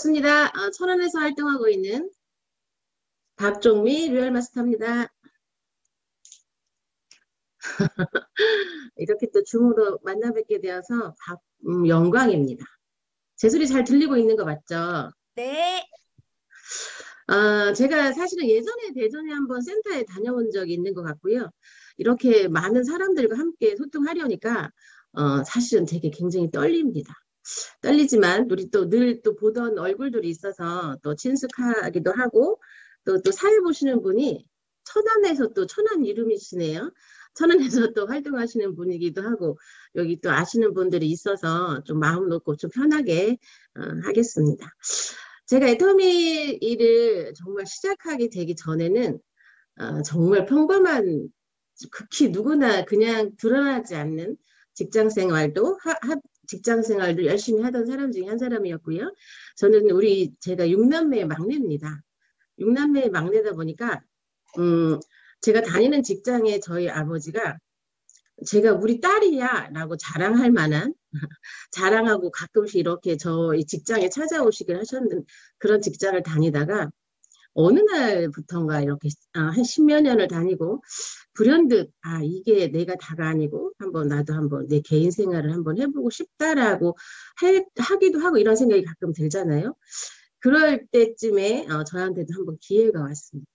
반갑습니다. 천안에서 활동하고 있는 박종미 류얼 마스터입니다. 이렇게 또 줌으로 만나 뵙게 되어서 영광입니다. 제 소리 잘 들리고 있는 거 맞죠? 네. 제가 사실은 예전에 대전에 한번 센터에 다녀온 적이 있는 것 같고요. 이렇게 많은 사람들과 함께 소통하려니까 사실은 되게 굉장히 떨립니다. 떨리지만 우리 또 늘 또 보던 얼굴들이 있어서 또 친숙하기도 하고 또 사회 보시는 분이 천안에서 또 천안 이름이시네요. 천안에서 또 활동하시는 분이기도 하고 여기 또 아시는 분들이 있어서 좀 마음 놓고 좀 편하게 하겠습니다. 제가 애터미 일을 정말 시작하게 되기 전에는 정말 평범한 극히 누구나 그냥 드러나지 않는 직장 생활도 열심히 하던 사람 중에 한 사람이었고요. 저는 제가 6남매의 막내입니다. 6남매의 막내다 보니까 제가 다니는 직장에 저희 아버지가 제가 우리 딸이야 라고 자랑할 만한 자랑하고 가끔씩 이렇게 저희 직장에 찾아오시길 하셨는 그런 직장을 다니다가 어느 날부턴가 이렇게 한 십몇 년을 다니고 불현듯 이게 내가 다가 아니고 나도 한번 내 개인 생활을 한번 해보고 싶다라고 하기도 하고 이런 생각이 가끔 들잖아요. 그럴 때쯤에 저한테도 한번 기회가 왔습니다.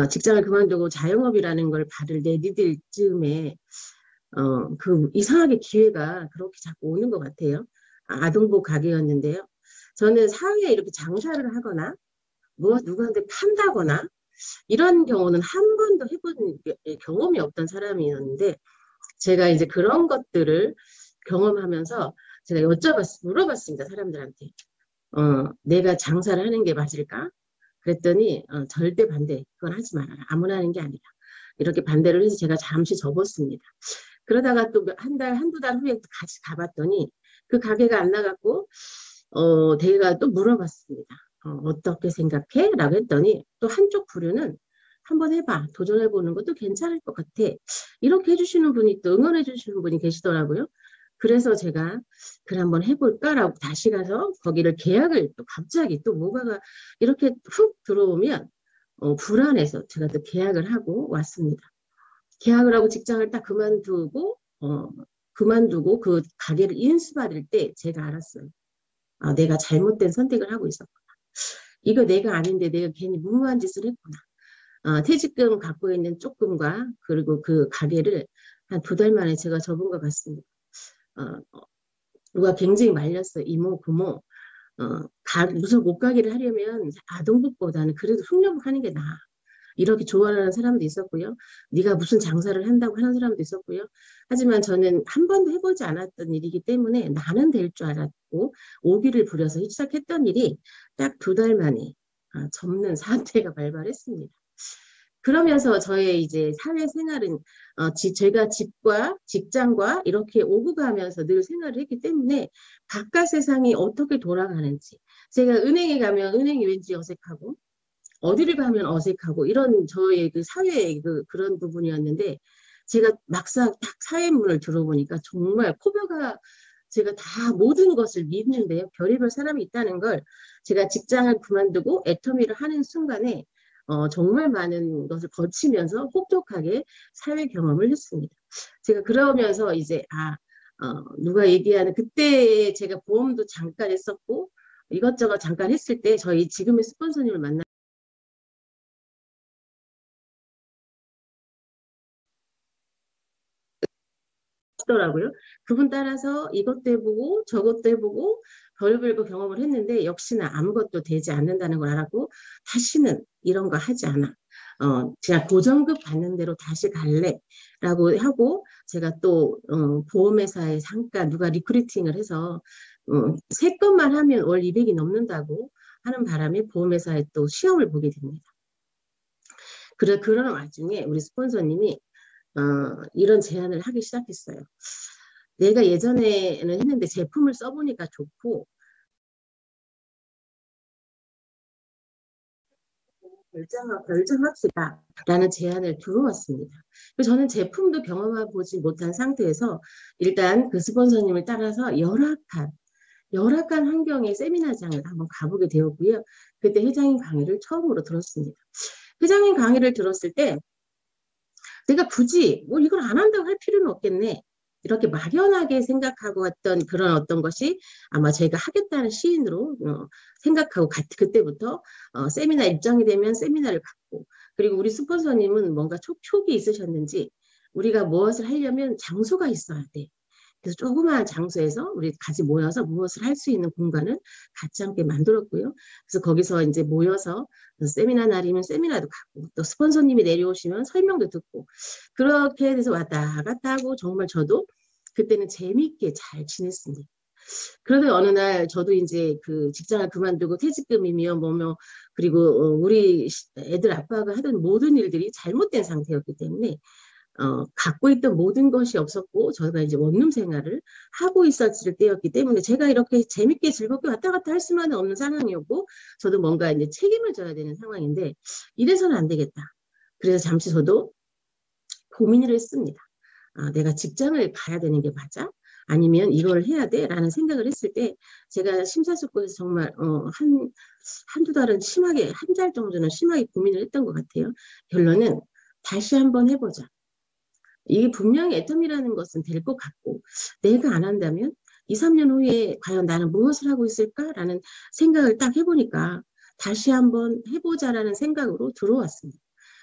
직장을 그만두고 자영업이라는 걸 발을 내디딜 즈음에 이상하게 기회가 그렇게 자꾸 오는 것 같아요. 아동복 가게였는데요. 저는 사회에 이렇게 장사를 하거나 누구한테 판다거나 이런 경우는 한 번도 해본 경험이 없던 사람이었는데 제가 이제 그런 것들을 경험하면서 제가 물어봤습니다. 사람들한테. 내가 장사를 하는 게 맞을까? 그랬더니 절대 반대. 그건 하지 말아라. 아무나 하는 게 아니라. 이렇게 반대를 해서 제가 잠시 접었습니다. 그러다가 또 한두 달 후에 같이 가봤더니 그 가게가 안 나갔고 제가 또 물어봤습니다. 어떻게 생각해? 라고 했더니 또 한쪽 부류는 한번 해봐. 도전해보는 것도 괜찮을 것 같아. 이렇게 해주시는 분이 또 응원해주시는 분이 계시더라고요. 그래서 제가 그래 한번 해볼까라고 다시 가서 거기를 계약을 또 갑자기 또 뭐가 이렇게 훅 들어오면 불안해서 제가 또 계약을 하고 왔습니다. 계약을 하고 직장을 딱 그만두고 그 가게를 인수받을 때 제가 알았어요. 내가 잘못된 선택을 하고 있었구나. 이거 내가 아닌데 내가 괜히 무모한 짓을 했구나. 퇴직금 갖고 있는 쪽금과 그리고 그 가게를 한 2달 만에 제가 접은 것 같습니다. 누가 굉장히 말렸어요. 이모, 부모. 무슨 옷가게를 하려면 아동복보다는 그래도 흉년복 하는 게 나아. 이렇게 조언하는 사람도 있었고요. 네가 무슨 장사를 한다고 하는 사람도 있었고요. 하지만 저는 한 번도 해보지 않았던 일이기 때문에 나는 될 줄 알았고 오기를 부려서 시작했던 일이 딱 2달 만에 접는 사태가 발발했습니다. 그러면서 저의 이제 사회생활은 제가 집과 직장과 이렇게 오고 가면서 늘 생활을 했기 때문에 바깥 세상이 어떻게 돌아가는지 제가 은행에 가면 은행이 왠지 어색하고 어디를 가면 어색하고 이런 저의 그 사회의 그런 부분이었는데 제가 막상 딱 사회문을 들어보니까 정말 코뼈가 제가 다 모든 것을 믿는데요. 별의별 사람이 있다는 걸 제가 직장을 그만두고 애터미를 하는 순간에 정말 많은 것을 거치면서 혹독하게 사회 경험을 했습니다. 제가 그러면서 이제 누가 얘기하는 그때 제가 보험도 잠깐 했었고 이것저것 잠깐 했을 때 저희 지금의 스폰서님을 더라고요. 그분 따라서 이것도 해보고 저것도 해보고 별별 거 경험을 했는데 역시나 아무것도 되지 않는다는 걸 알았고 다시는 이런 거 하지 않아. 그냥 고정급 받는 대로 다시 갈래라고 하고 제가 또 보험회사에 잠깐 누가 리크루팅을 해서 3건만 하면 월 200이 넘는다고 하는 바람에 보험회사에 또 시험을 보게 됩니다. 그런 와중에 우리 스폰서님이 이런 제안을 하기 시작했어요. 내가 예전에는 했는데 제품을 써보니까 좋고 결정합시다 라는 제안을 들어왔습니다. 저는 제품도 경험해보지 못한 상태에서 일단 그 스폰서님을 따라서 열악한 환경의 세미나장을 한번 가보게 되었고요. 그때 회장님 강의를 처음으로 들었습니다. 회장님 강의를 들었을 때 내가 굳이 뭐 이걸 안 한다고 할 필요는 없겠네. 이렇게 막연하게 생각하고 했던 그런 어떤 것이 아마 제가 하겠다는 시인으로 생각하고 그때부터 세미나 입장이 되면 세미나를 갖고, 그리고 우리 스폰서님은 뭔가 촉이 있으셨는지 우리가 무엇을 하려면 장소가 있어야 돼. 그래서 조그마한 장소에서 우리 같이 모여서 무엇을 할 수 있는 공간을 같이 함께 만들었고요. 그래서 거기서 이제 모여서 세미나 날이면 세미나도 가고 또 스폰서님이 내려오시면 설명도 듣고 그렇게 해서 왔다 갔다 하고 정말 저도 그때는 재미있게 잘 지냈습니다. 그러다 어느 날 저도 이제 그 직장을 그만두고 퇴직금이며 뭐며 그리고 우리 애들 아빠가 하던 모든 일들이 잘못된 상태였기 때문에 갖고 있던 모든 것이 없었고 저희가 이제 원룸 생활을 하고 있었을 때였기 때문에 제가 이렇게 재밌게 즐겁게 왔다 갔다 할 수만은 없는 상황이었고 저도 뭔가 이제 책임을 져야 되는 상황인데 이래서는 안 되겠다. 그래서 잠시 저도 고민을 했습니다. 내가 직장을 가야 되는 게 맞아? 아니면 이걸 해야 돼? 라는 생각을 했을 때 제가 심사숙고해서 정말 한두 달은 심하게 한 달 정도는 심하게 고민을 했던 것 같아요. 결론은 다시 한번 해보자. 이게 분명히 애텀이라는 것은 될 것 같고 내가 안 한다면 2, 3년 후에 과연 나는 무엇을 하고 있을까라는 생각을 딱 해보니까 다시 한번 해보자라는 생각으로 들어왔습니다.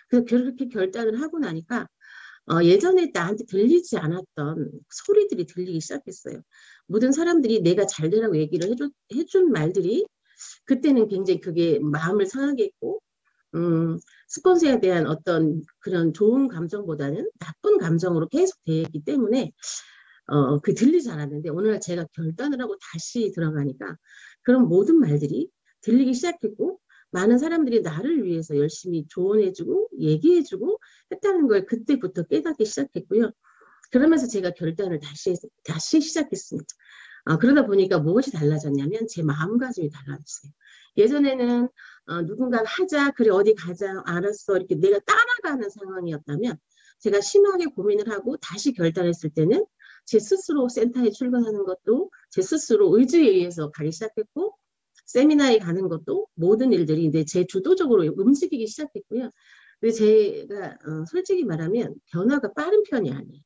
그래서 그렇게 결단을 하고 나니까 예전에 나한테 들리지 않았던 소리들이 들리기 시작했어요. 모든 사람들이 내가 잘 되라고 얘기를 해준 말들이 그때는 굉장히 그게 마음을 상하게 했고 스폰서에 대한 어떤 그런 좋은 감정보다는 나쁜 감정으로 계속 되기 때문에 그 들리지 않았는데 오늘 제가 결단을 하고 다시 들어가니까 그런 모든 말들이 들리기 시작했고 많은 사람들이 나를 위해서 열심히 조언해주고 얘기해주고 했다는 걸 그때부터 깨닫기 시작했고요. 그러면서 제가 결단을 다시 시작했습니다. 그러다 보니까 무엇이 달라졌냐면 제 마음가짐이 달라졌어요. 예전에는 누군가 하자, 그래 어디 가자, 알았어 이렇게 내가 따라가는 상황이었다면 제가 심하게 고민을 하고 다시 결단했을 때는 제 스스로 센터에 출근하는 것도 제 스스로 의지에 의해서 가기 시작했고 세미나에 가는 것도 모든 일들이 이제 제 주도적으로 움직이기 시작했고요. 근데 제가 솔직히 말하면 변화가 빠른 편이 아니에요.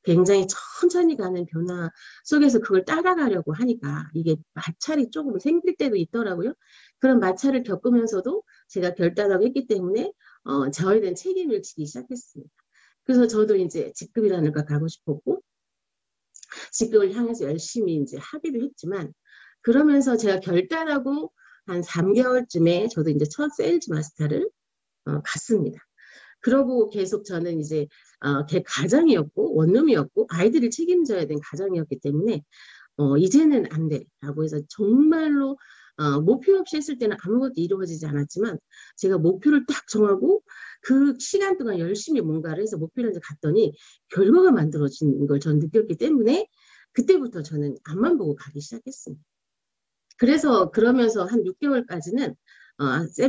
굉장히 천천히 가는 변화 속에서 그걸 따라가려고 하니까 이게 마찰이 조금 생길 때도 있더라고요. 그런 마찰을 겪으면서도 제가 결단하고 했기 때문에 저에 대한 책임을 지기 시작했습니다. 그래서 저도 이제 직급이라는 걸 가고 싶었고 직급을 향해서 열심히 이제 하기도 했지만 그러면서 제가 결단하고 한 3개월쯤에 저도 이제 첫 세일즈 마스터를 갔습니다. 그러고 계속 저는 이제 가장이었고 원룸이었고 아이들을 책임져야 된 가장이었기 때문에 이제는 안 돼라고 해서 정말로 목표 없이 했을 때는 아무것도 이루어지지 않았지만 제가 목표를 딱 정하고 그 시간 동안 열심히 뭔가를 해서 목표를 이제 갔더니 결과가 만들어진 걸 전 느꼈기 때문에 그때부터 저는 앞만 보고 가기 시작했습니다. 그래서 그러면서 한 6개월까지는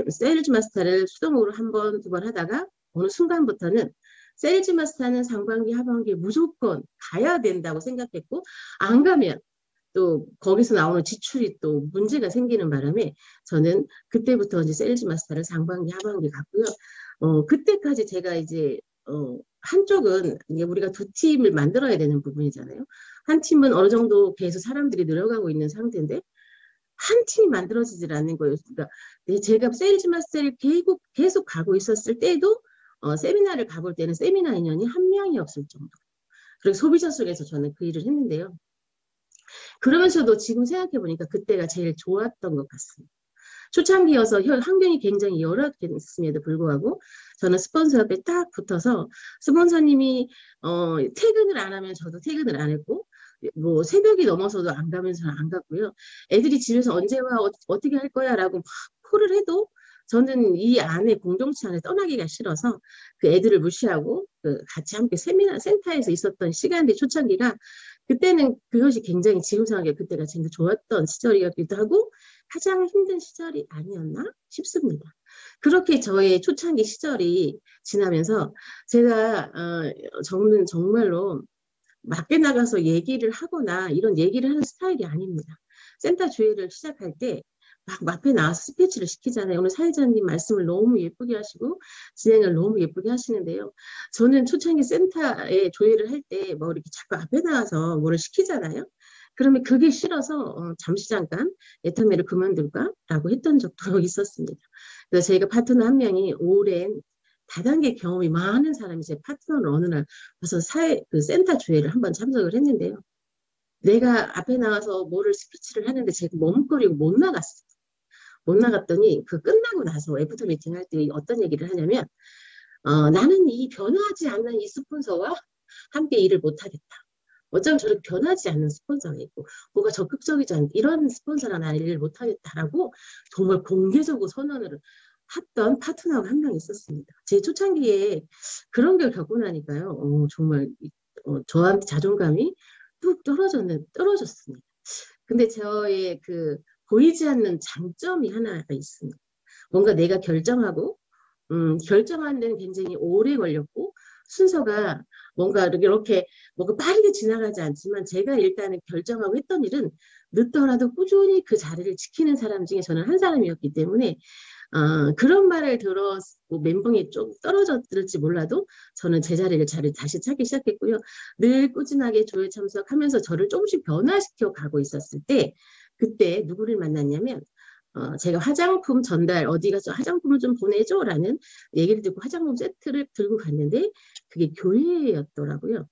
세일즈 마스터를 수동으로 한 번, 두 번 하다가 어느 순간부터는 세일즈 마스터는 상반기, 하반기 무조건 가야 된다고 생각했고 안 가면 또 거기서 나오는 지출이 또 문제가 생기는 바람에 저는 그때부터 이제 세일즈 마스터를 상반기, 하반기 갔고요. 그때까지 제가 이제 한쪽은 이제 우리가 두 팀을 만들어야 되는 부분이잖아요. 한 팀은 어느 정도 계속 사람들이 늘어가고 있는 상태인데 한 팀이 만들어지질 않는 거예요. 그러니까 제가 세일즈 마스터를 계속 가고 있었을 때도 세미나를 가볼 때는 세미나 인원이 한 명이 없을 정도. 그리고 소비자 속에서 저는 그 일을 했는데요. 그러면서도 지금 생각해보니까 그때가 제일 좋았던 것 같습니다. 초창기여서 환경이 굉장히 열악했음에도 불구하고 저는 스폰서 옆에 딱 붙어서 스폰서님이 퇴근을 안 하면 저도 퇴근을 안 했고 뭐 새벽이 넘어서도 안 가면 저는 안 갔고요. 애들이 집에서 언제 와 어떻게 할 거야 라고 막 콜을 해도 저는 이 안에 공동체 안에 떠나기가 싫어서 그 애들을 무시하고 같이 함께 세미나 센터에서 있었던 시간들이 초창기가 그때는 그것이 굉장히 지금 생각에 그때가 제일 좋았던 시절이었기도 하고 가장 힘든 시절이 아니었나 싶습니다. 그렇게 저의 초창기 시절이 지나면서 제가 저는 정말로 밖에 나가서 얘기를 하거나 이런 얘기를 하는 스타일이 아닙니다. 센터 주회를 시작할 때 막 앞에 나와서 스피치를 시키잖아요. 오늘 사회자님 말씀을 너무 예쁘게 하시고 진행을 너무 예쁘게 하시는데요. 저는 초창기 센터에 조회를 할 때 뭐 이렇게 자꾸 앞에 나와서 뭐를 시키잖아요. 그러면 그게 싫어서 잠시 잠깐 애터미를 그만둘까라고 했던 적도 있었습니다. 그래서 저희가 파트너 한 명이 오랜 다단계 경험이 많은 사람이 제 파트너를 어느 날 와서 그 센터 주회를 한번 참석을 했는데요. 내가 앞에 나와서 뭐를 스피치를 하는데 제가 머뭇거리고 못 나갔어요. 못 나갔더니 그 끝나고 나서 애프터 미팅 할 때 어떤 얘기를 하냐면 나는 이 변화하지 않는 이 스폰서와 함께 일을 못하겠다. 어쩌면 저렇게 변하지 않는 스폰서가 있고 뭐가 적극적이지 않은 이런 스폰서랑 나는 일을 못하겠다라고 정말 공개적으로 선언을 했던 파트너가 한 명 있었습니다. 제 초창기에 그런 걸 겪고 나니까요. 정말 저한테 자존감이 뚝 떨어졌습니다. 근데 저의 그 보이지 않는 장점이 하나가 있습니다. 뭔가 내가 결정하고 결정하는 데는 굉장히 오래 걸렸고 순서가 뭔가 이렇게 뭔가 빠르게 지나가지 않지만 제가 일단은 결정하고 했던 일은 늦더라도 꾸준히 그 자리를 지키는 사람 중에 저는 한 사람이었기 때문에 그런 말을 들었고 멘붕이 좀 떨어졌을지 몰라도 저는 제 자리를 다시 찾기 시작했고요. 늘 꾸준하게 조회 참석하면서 저를 조금씩 변화시켜 가고 있었을 때 그때 누구를 만났냐면 제가 화장품 전달 어디 가서 화장품을 좀 보내줘라는 얘기를 듣고 화장품 세트를 들고 갔는데 그게 교회였더라고요.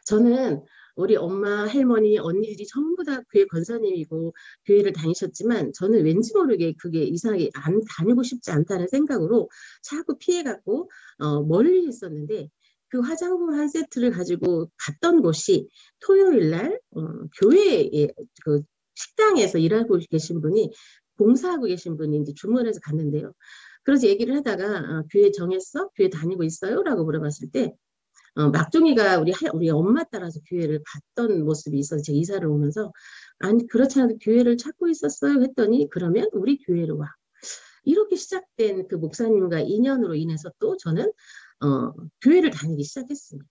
저는 우리 엄마, 할머니, 언니들이 전부 다 교회 권사님이고 교회를 다니셨지만 저는 왠지 모르게 그게 이상하게 안 다니고 싶지 않다는 생각으로 자꾸 피해갖고 멀리 있었는데 그 화장품 한 세트를 가지고 갔던 곳이 토요일 날 교회에 그 식당에서 일하고 계신 분이 봉사하고 계신 분이 이제 주문해서 갔는데요. 그래서 얘기를 하다가 교회 정했어? 교회 다니고 있어요? 라고 물어봤을 때 막둥이가 우리 엄마 따라서 교회를 갔던 모습이 있어서 제가 이사를 오면서 아니 그렇지 않아도 교회를 찾고 있었어요 했더니 그러면 우리 교회로 와. 이렇게 시작된 그 목사님과 인연으로 인해서 또 저는 교회를 다니기 시작했습니다.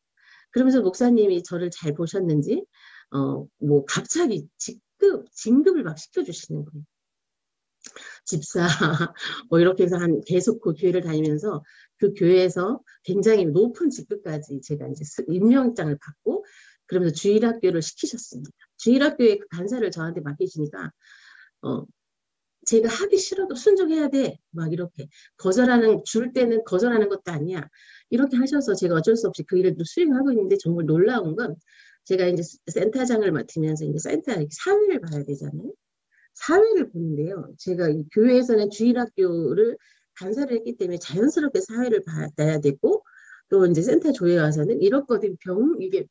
그러면서 목사님이 저를 잘 보셨는지 뭐 갑자기 진급을 막 시켜주시는 거예요. 집사 뭐 이렇게 해서 계속 그 교회를 다니면서 그 교회에서 굉장히 높은 직급까지 제가 이제 임명장을 받고 그러면서 주일학교를 시키셨습니다. 주일학교에 그 간사를 저한테 맡기시니까 제가 하기 싫어도 순종해야 돼. 막 이렇게 줄 때는 거절하는 것도 아니야. 이렇게 하셔서 제가 어쩔 수 없이 그 일을 또 수행하고 있는데 정말 놀라운 건 제가 이제 센터장을 맡으면서 이제 센터 사회를 봐야 되잖아요. 사회를 보는데요. 제가 이 교회에서는 주일학교를 간사를 했기 때문에 자연스럽게 사회를 받아야 되고 또 이제 센터 조회에 와서는 이렇거든 이게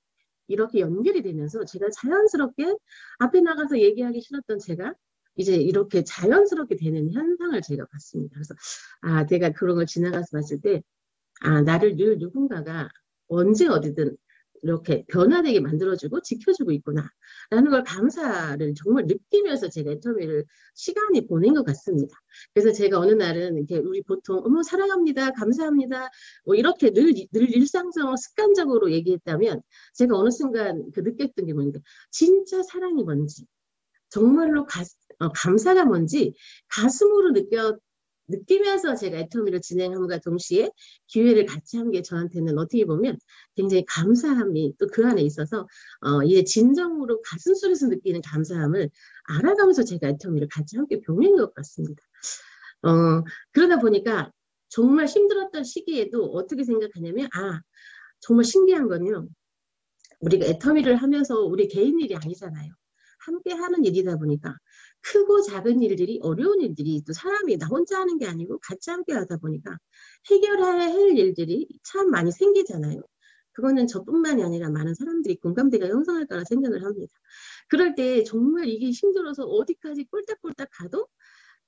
이렇게 연결이 되면서 제가 자연스럽게 앞에 나가서 얘기하기 싫었던 제가 이제 이렇게 자연스럽게 되는 현상을 제가 봤습니다. 그래서 내가 그런 걸 지나가서 봤을 때 나를 늘 누군가가 언제 어디든 이렇게 변화되게 만들어주고 지켜주고 있구나 라는 걸 감사를 정말 느끼면서 제가 애터미를 시간이 보낸 것 같습니다. 그래서 제가 어느 날은 이렇게 우리 보통 어머 사랑합니다 감사합니다 뭐 이렇게 늘 일상적으로 습관적으로 얘기했다면 제가 어느 순간 그 느꼈던 게 뭐냐면 진짜 사랑이 뭔지 정말로 감사가 뭔지 가슴으로 느끼면서 제가 애터미를 진행함과 동시에 기회를 같이 한 게 저한테는 어떻게 보면 굉장히 감사함이 또 그 안에 있어서 이제 진정으로 가슴 속에서 느끼는 감사함을 알아가면서 제가 애터미를 같이 함께 병행한 것 같습니다. 그러다 보니까 정말 힘들었던 시기에도 어떻게 생각하냐면 정말 신기한 건요. 우리가 애터미를 하면서 우리 개인 일이 아니잖아요. 함께 하는 일이다 보니까 크고 작은 일들이 어려운 일들이 또 사람이 나 혼자 하는 게 아니고 같이 함께 하다 보니까 해결해야 할 일들이 참 많이 생기잖아요. 그거는 저뿐만이 아니라 많은 사람들이 공감대가 형성할 거라 생각을 합니다. 그럴 때 정말 이게 힘들어서 어디까지 꼴딱꼴딱 가도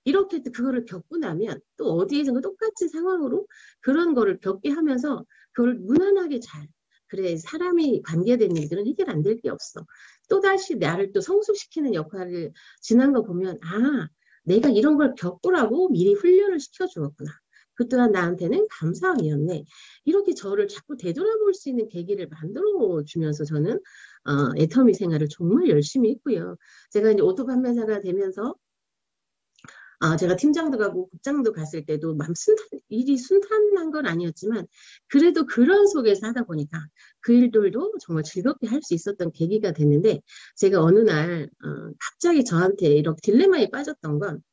이렇게 그거를 겪고 나면 또 어디에선가 똑같은 상황으로 그런 거를 겪게 하면서 그걸 무난하게 그래 사람이 관계된 일들은 해결 안 될 게 없어. 또다시 나를 또 성숙시키는 역할을 지난 거 보면 내가 이런 걸 겪으라고 미리 훈련을 시켜주었구나. 그 또한 나한테는 감사함이었네. 이렇게 저를 자꾸 되돌아볼 수 있는 계기를 만들어 주면서 저는 애터미 생활을 정말 열심히 했고요. 제가 이제 오토 판매사가 되면서 제가 팀장도 가고 국장도 갔을 때도 일이 순탄한 건 아니었지만 그래도 그런 속에서 하다 보니까 그 일들도 정말 즐겁게 할 수 있었던 계기가 됐는데 제가 어느 날 갑자기 저한테 이렇게 딜레마에 빠졌던 건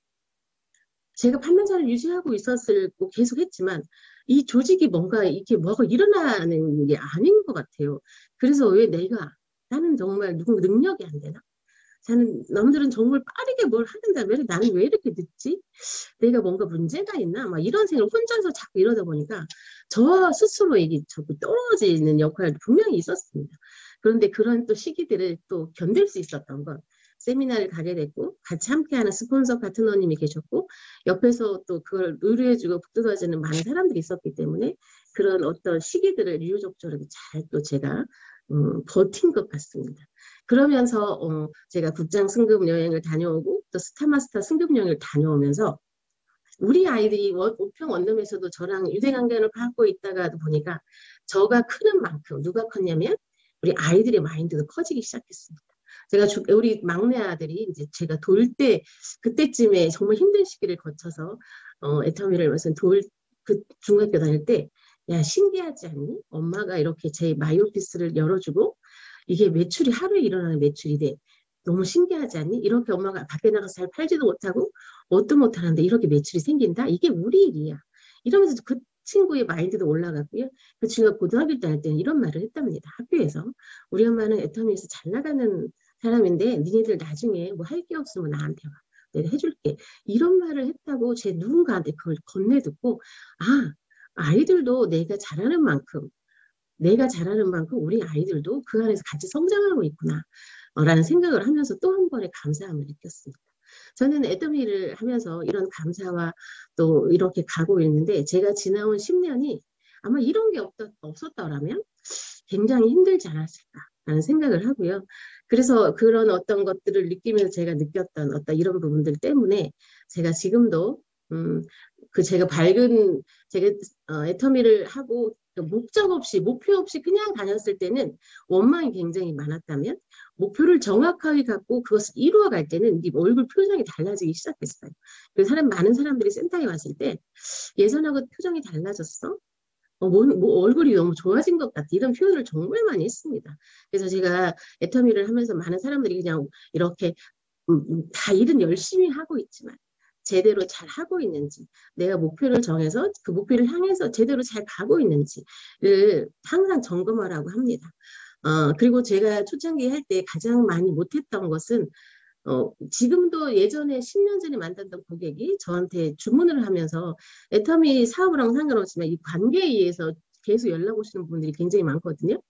제가 판매자를 유지하고 있었을 고 계속 했지만 이 조직이 뭔가 이렇게 뭐가 일어나는 게 아닌 것 같아요. 그래서 왜 나는 정말 누구 능력이 안 되나? 저는 남들은 정말 빠르게 뭘 하는데 왜 나는 왜 이렇게 늦지? 내가 뭔가 문제가 있나? 막 이런 생각을 혼자서 자꾸 이러다 보니까 저 스스로에게 자꾸 떨어지는 역할도 분명히 있었습니다. 그런데 그런 또 시기들을 또 견딜 수 있었던 건 세미나를 가게 됐고 같이 함께하는 스폰서 파트너님이 계셨고 옆에서 또 그걸 의뢰해주고 북돋아주는 많은 사람들이 있었기 때문에 그런 어떤 시기들을 유유적절하게 잘 또 제가 버틴 것 같습니다. 그러면서 제가 국장 승급 여행을 다녀오고 또 스타마스터 승급 여행을 다녀오면서 우리 아이들이 우평 원룸에서도 저랑 유대관계를 갖고 있다가 보니까 저가 크는 만큼 누가 컸냐면 우리 아이들의 마인드도 커지기 시작했습니다. 제가 우리 막내 아들이 이제 제가 돌 때 그때쯤에 정말 힘든 시기를 거쳐서 애터미를 무슨 그 중학교 다닐 때 야 신기하지 않니? 엄마가 이렇게 제 마이오피스를 열어주고 이게 매출이 하루에 일어나는 매출이 돼. 너무 신기하지 않니? 이렇게 엄마가 밖에 나가서 잘 팔지도 못하고 뭣도 못하는데 이렇게 매출이 생긴다? 이게 우리 일이야. 이러면서 그 친구의 마인드도 올라갔고요. 그 친구가 고등학교 다닐 때는 이런 말을 했답니다. 학교에서. 우리 엄마는 애터미에서 잘 나가는 사람인데 니네들 나중에 뭐 할 게 없으면 나한테 와. 내가 해줄게. 이런 말을 했다고 제 누군가한테 그걸 건네듣고 아이들도 내가 잘하는 만큼 우리 아이들도 그 안에서 같이 성장하고 있구나 라는 생각을 하면서 또 한 번의 감사함을 느꼈습니다. 저는 애터미를 하면서 이런 감사와 또 이렇게 가고 있는데 제가 지나온 10년이 아마 이런 게 없었더라면 굉장히 힘들지 않았을까라는 생각을 하고요. 그래서 그런 어떤 것들을 느끼면서 제가 느꼈던 어떤 이런 부분들 때문에 제가 지금도 제가 애터미를 하고 목적 없이 목표 없이 그냥 다녔을 때는 원망이 굉장히 많았다면 목표를 정확하게 갖고 그것을 이루어 갈 때는 네 얼굴 표정이 달라지기 시작했어요. 그래서 많은 사람들이 센터에 왔을 때 예전하고 표정이 달라졌어? 얼굴이 너무 좋아진 것 같아. 이런 표현을 정말 많이 했습니다. 그래서 제가 애터미를 하면서 많은 사람들이 그냥 이렇게 다 일은 열심히 하고 있지만 제대로 잘 하고 있는지, 내가 목표를 정해서 그 목표를 향해서 제대로 잘 가고 있는지를 항상 점검하라고 합니다. 그리고 제가 초창기 할 때 가장 많이 못했던 것은 지금도 예전에 10년 전에 만났던 고객이 저한테 주문을 하면서 애터미 사업이랑 상관없지만 이 관계에 의해서 계속 연락 오시는 분들이 굉장히 많거든요.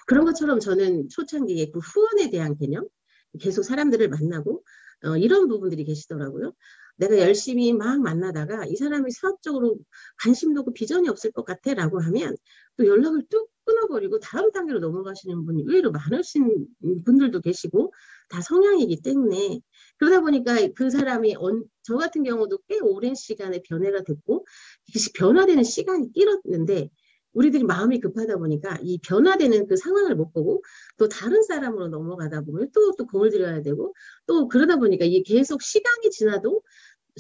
그런 것처럼 저는 초창기에 그 후원에 대한 개념, 계속 사람들을 만나고 이런 부분들이 계시더라고요. 내가 열심히 막 만나다가 이 사람이 사업적으로 관심도 없고 비전이 없을 것 같아 라고 하면 또 연락을 뚝 끊어버리고 다음 단계로 넘어가시는 분이 의외로 많으신 분들도 계시고 다 성향이기 때문에 그러다 보니까 그 사람이 저 같은 경우도 꽤 오랜 시간에 변화가 됐고 변화되는 시간이 길었는데 우리들이 마음이 급하다 보니까 이 변화되는 그 상황을 못 보고 또 다른 사람으로 넘어가다 보면 또 공을 들여야 되고 또 그러다 보니까 이게 계속 시간이 지나도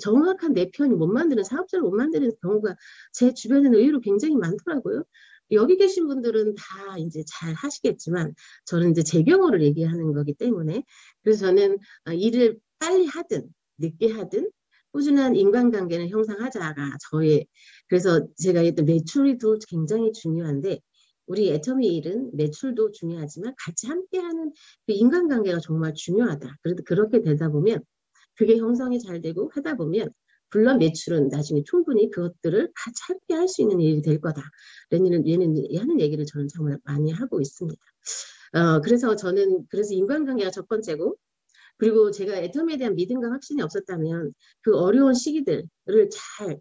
정확한 내 편이 못 만드는 사업자를 못 만드는 경우가 제 주변에는 의외로 굉장히 많더라고요. 여기 계신 분들은 다 이제 잘 하시겠지만 저는 이제 제 경우를 얘기하는 거기 때문에 그래서 저는 일을 빨리 하든 늦게 하든 꾸준한 인간관계는 형성하자가 그래서 제가 했던 매출도 굉장히 중요한데 우리 애터미 일은 매출도 중요하지만 같이 함께하는 그 인간관계가 정말 중요하다. 그래도 그렇게 되다 보면 그게 형성이 잘 되고 하다 보면 물론 매출은 나중에 충분히 그것들을 같이 함께 할 수 있는 일이 될 거다. 하는 얘기를 저는 정말 많이 하고 있습니다. 그래서 인간관계가 첫 번째고 그리고 제가 애터미에 대한 믿음과 확신이 없었다면 그 어려운 시기들을 잘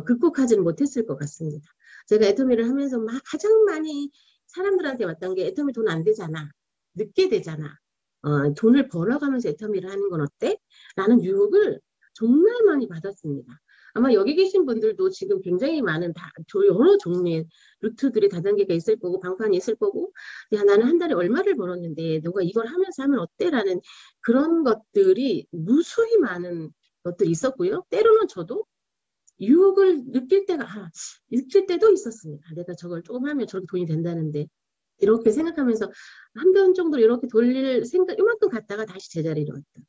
극복하지는 못했을 것 같습니다. 제가 애터미를 하면서 가장 많이 사람들한테 왔던 게 애터미 돈 안 되잖아. 늦게 되잖아. 돈을 벌어가면서 애터미를 하는 건 어때? 라는 유혹을 정말 많이 받았습니다. 아마 여기 계신 분들도 지금 굉장히 많은 여러 종류의 루트들이 다단계가 있을 거고 방판이 있을 거고 야 나는 한 달에 얼마를 벌었는데 너가 이걸 하면서 하면 어때라는 그런 것들이 무수히 많은 것들이 있었고요. 때로는 저도 유혹을 느낄 때도 있었습니다. 내가 저걸 조금 하면 저렇게 돈이 된다는데 이렇게 생각하면서 한 번 정도 이렇게 돌릴 생각 이만큼 갔다가 다시 제자리로 왔다.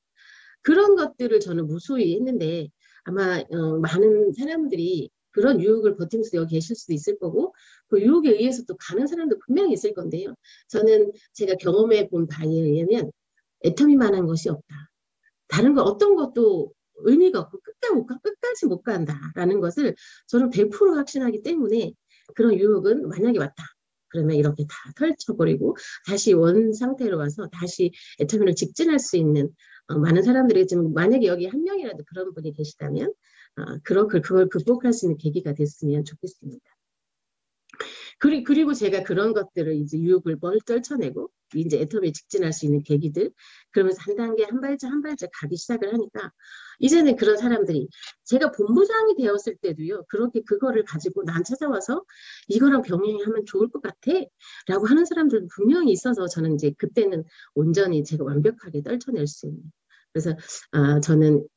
그런 것들을 저는 무수히 했는데 아마 많은 사람들이 그런 유혹을 버티면서 여기 계실 수도 있을 거고 그 유혹에 의해서 또 가는 사람도 분명히 있을 건데요. 저는 제가 경험해 본 바에 의하면 애터미만한 것이 없다. 다른 거 어떤 것도 의미가 없고 끝까지 못 간다라는 것을 저는 100% 확신하기 때문에 그런 유혹은 만약에 왔다. 그러면 이렇게 다 펼쳐버리고 다시 원 상태로 와서 다시 애터미를 직진할 수 있는 많은 사람들이 지금 만약에 여기 한 명이라도 그런 분이 계시다면 그걸 극복할 수 있는 계기가 됐으면 좋겠습니다. 그리고 제가 그런 것들을 이제 유혹을 떨쳐내고 이제 애터미에 직진할 수 있는 계기들 그러면서 한 단계 한 발짝 한 발짝 가기 시작을 하니까 이제는 그런 사람들이 제가 본부장이 되었을 때도요 그렇게 그거를 가지고 난 찾아와서 이거랑 병행하면 좋을 것 같아 라고 하는 사람들도 분명히 있어서 저는 이제 그때는 온전히 제가 완벽하게 떨쳐낼 수 있는 그래서 저는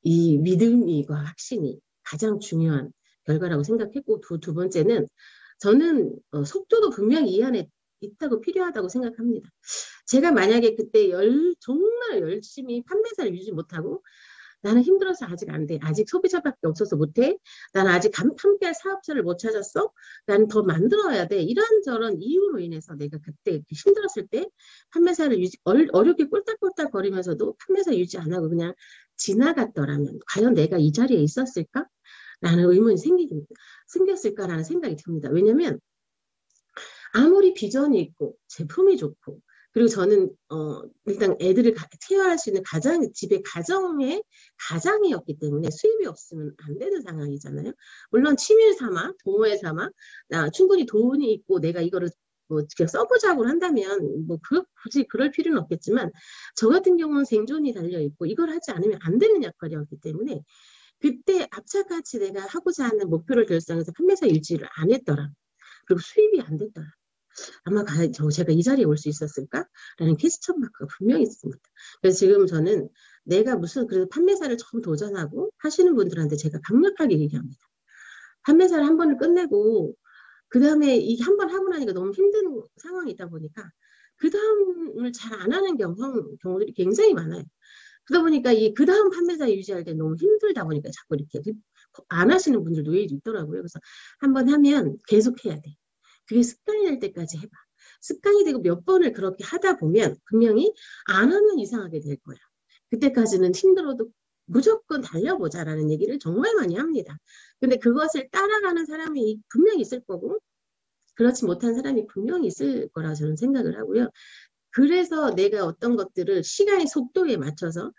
이 믿음과 확신이 가장 중요한 결과라고 생각했고 두 번째는 저는 속도도 분명히 이 안에 있다고 필요하다고 생각합니다. 제가 만약에 그때 정말 열심히 판매사를 유지 못하고 나는 힘들어서 아직 안 돼. 아직 소비자밖에 없어서 못해. 나는 아직 함께할 사업자를 못 찾았어. 나는 더 만들어야 돼. 이런저런 이유로 인해서 내가 그때 힘들었을 때 판매사를 어렵게 꼴딱꼴딱 거리면서도 판매사 유지 안 하고 그냥 지나갔더라면 과연 내가 이 자리에 있었을까? 라는 의문이 생겼을까라는 생각이 듭니다. 왜냐하면 아무리 비전이 있고 제품이 좋고 그리고 저는 일단 애들을 케어할 수 있는 집에 가장이었기 때문에 수입이 없으면 안 되는 상황이잖아요. 물론 취미를 삼아 동호회 삼아 충분히 돈이 있고 내가 이거를 뭐 써보자고 한다면 뭐 굳이 그럴 필요는 없겠지만 저 같은 경우는 생존이 달려있고 이걸 하지 않으면 안 되는 역할이었기 때문에 그때 악착같이 내가 하고자 하는 목표를 결정해서 판매사 유지를 안 했더라. 그리고 수입이 안 됐더라. 아마 제가 이 자리에 올 수 있었을까라는 퀘스천 마크가 분명히 있습니다. 그래서 지금 저는 내가 그래서 판매사를 처음 도전하고 하시는 분들한테 제가 강력하게 얘기합니다. 판매사를 한 번을 끝내고 그 다음에 이게 한 번 하고 나니까 너무 힘든 상황이 있다 보니까 그 다음을 잘 안 하는 경우들이 굉장히 많아요. 그러다 보니까 그 다음 판매사 유지할 때 너무 힘들다 보니까 자꾸 이렇게 안 하시는 분들도 왜 있더라고요. 그래서 한 번 하면 계속 해야 돼. 그게 습관이 될 때까지 해봐. 습관이 되고 몇 번을 그렇게 하다 보면 분명히 안 하면 이상하게 될 거야. 그때까지는 힘들어도 무조건 달려보자라는 얘기를 정말 많이 합니다. 근데 그것을 따라가는 사람이 분명히 있을 거고 그렇지 못한 사람이 분명히 있을 거라 저는 생각을 하고요. 그래서 내가 어떤 것들을 시간의 속도에 맞춰서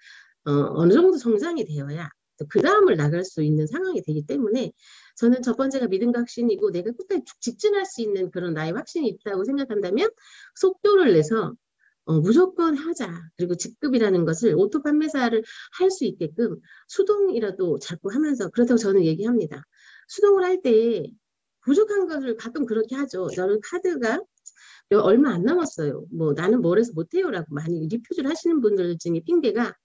어느 정도 성장이 되어야 그 다음을 나갈 수 있는 상황이 되기 때문에 저는 첫 번째가 믿음과 확신이고 내가 끝까지 직진할 수 있는 그런 나의 확신이 있다고 생각한다면 속도를 내서 무조건 하자. 그리고 직급이라는 것을 오토 판매사를 할 수 있게끔 수동이라도 자꾸 하면서 그렇다고 저는 얘기합니다. 수동을 할 때 부족한 것을 가끔 그렇게 하죠. 저는 카드가 얼마 안 남았어요. 뭐 나는 뭘 해서 못해요라고 많이 리퓨즈를 하시는 분들 중에 핑계가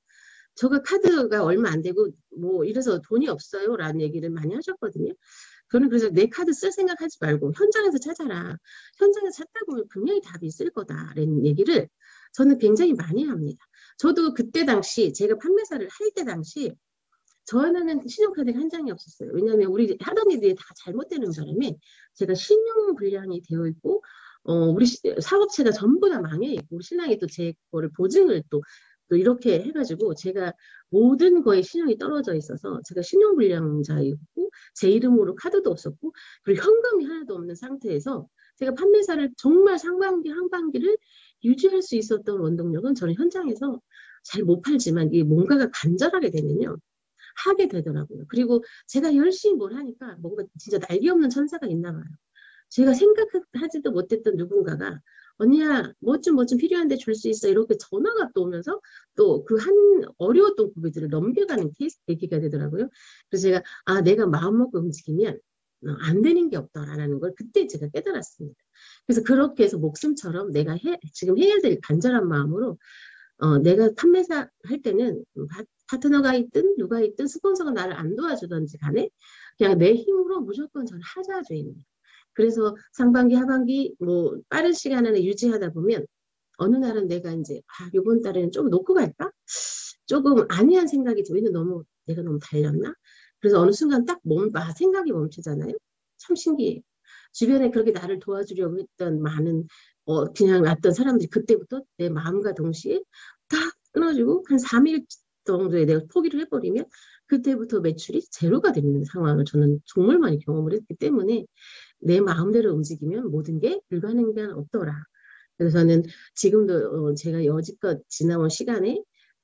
저가 카드가 얼마 안 되고 뭐 이래서 돈이 없어요 라는 얘기를 많이 하셨거든요. 저는 그래서 내 카드 쓸 생각하지 말고 현장에서 찾아라. 현장에서 찾다 보면 분명히 답이 있을 거다라는 얘기를 저는 굉장히 많이 합니다. 저도 그때 당시 제가 판매사를 할 때 당시 저는 신용카드가 한 장이 없었어요. 왜냐하면 우리 하던 일이 다 잘못되는 바람에 제가 신용불량이 되어 있고 우리 사업체가 전부 다 망해 있고 신랑이 또 제 거를 보증을 또 이렇게 해가지고 제가 모든 거에 신용이 떨어져 있어서 제가 신용불량자이고 제 이름으로 카드도 없었고 그리고 현금이 하나도 없는 상태에서 제가 판매사를 정말 상반기 하반기를 유지할 수 있었던 원동력은 저는 현장에서 잘 못 팔지만 이게 뭔가가 간절하게 되면요. 하게 되더라고요. 그리고 제가 열심히 뭘 하니까 뭔가 진짜 날개 없는 천사가 있나 봐요. 제가 생각하지도 못했던 누군가가 언니야, 뭐 좀 필요한데 줄 수 있어. 이렇게 전화가 또 오면서 또 그 어려웠던 고비들을 넘겨가는 케이스 계기가 되더라고요. 그래서 제가, 내가 마음 먹고 움직이면 안 되는 게 없다라는 걸 그때 제가 깨달았습니다. 그래서 그렇게 해서 목숨처럼 내가 지금 해야 될 간절한 마음으로 내가 판매사 할 때는 파트너가 있든 누가 있든 스폰서가 나를 안 도와주든지 간에 그냥 내 힘으로 무조건 저는 하자주의입니다. 그래서 상반기, 하반기 뭐 빠른 시간 안에 유지하다 보면 어느 날은 내가 이제 이번 달에는 좀 놓고 갈까? 조금 안이한 생각이 들면 내가 너무 달렸나? 그래서 어느 순간 생각이 멈추잖아요. 참 신기해요. 주변에 그렇게 나를 도와주려고 했던 많은 그냥 왔던 사람들이 그때부터 내 마음과 동시에 딱 끊어지고 한 3일 정도에 내가 포기를 해버리면 그때부터 매출이 제로가 되는 상황을 저는 정말 많이 경험을 했기 때문에 내 마음대로 움직이면 모든 게 불가능한 없더라. 그래서 저는 지금도 제가 여지껏 지나온 시간에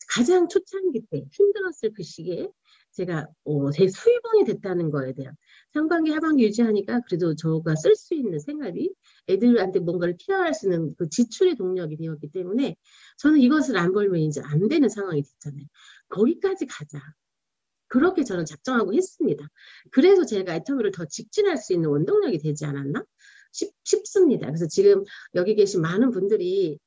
가장 초창기 때 힘들었을 그 시기에 제가 제 수입원이 됐다는 거에 대한 상반기 하반기 유지하니까 그래도 저가 쓸 수 있는 생활비 애들한테 뭔가를 케어할 수 있는 그 지출의 동력이 되었기 때문에 저는 이것을 안 벌면 이제 안 되는 상황이 됐잖아요. 거기까지 가자. 그렇게 저는 작정하고 했습니다. 그래서 제가 애터미를 더 직진할 수 있는 원동력이 되지 않았나 싶습니다. 그래서 지금 여기 계신 많은 분들이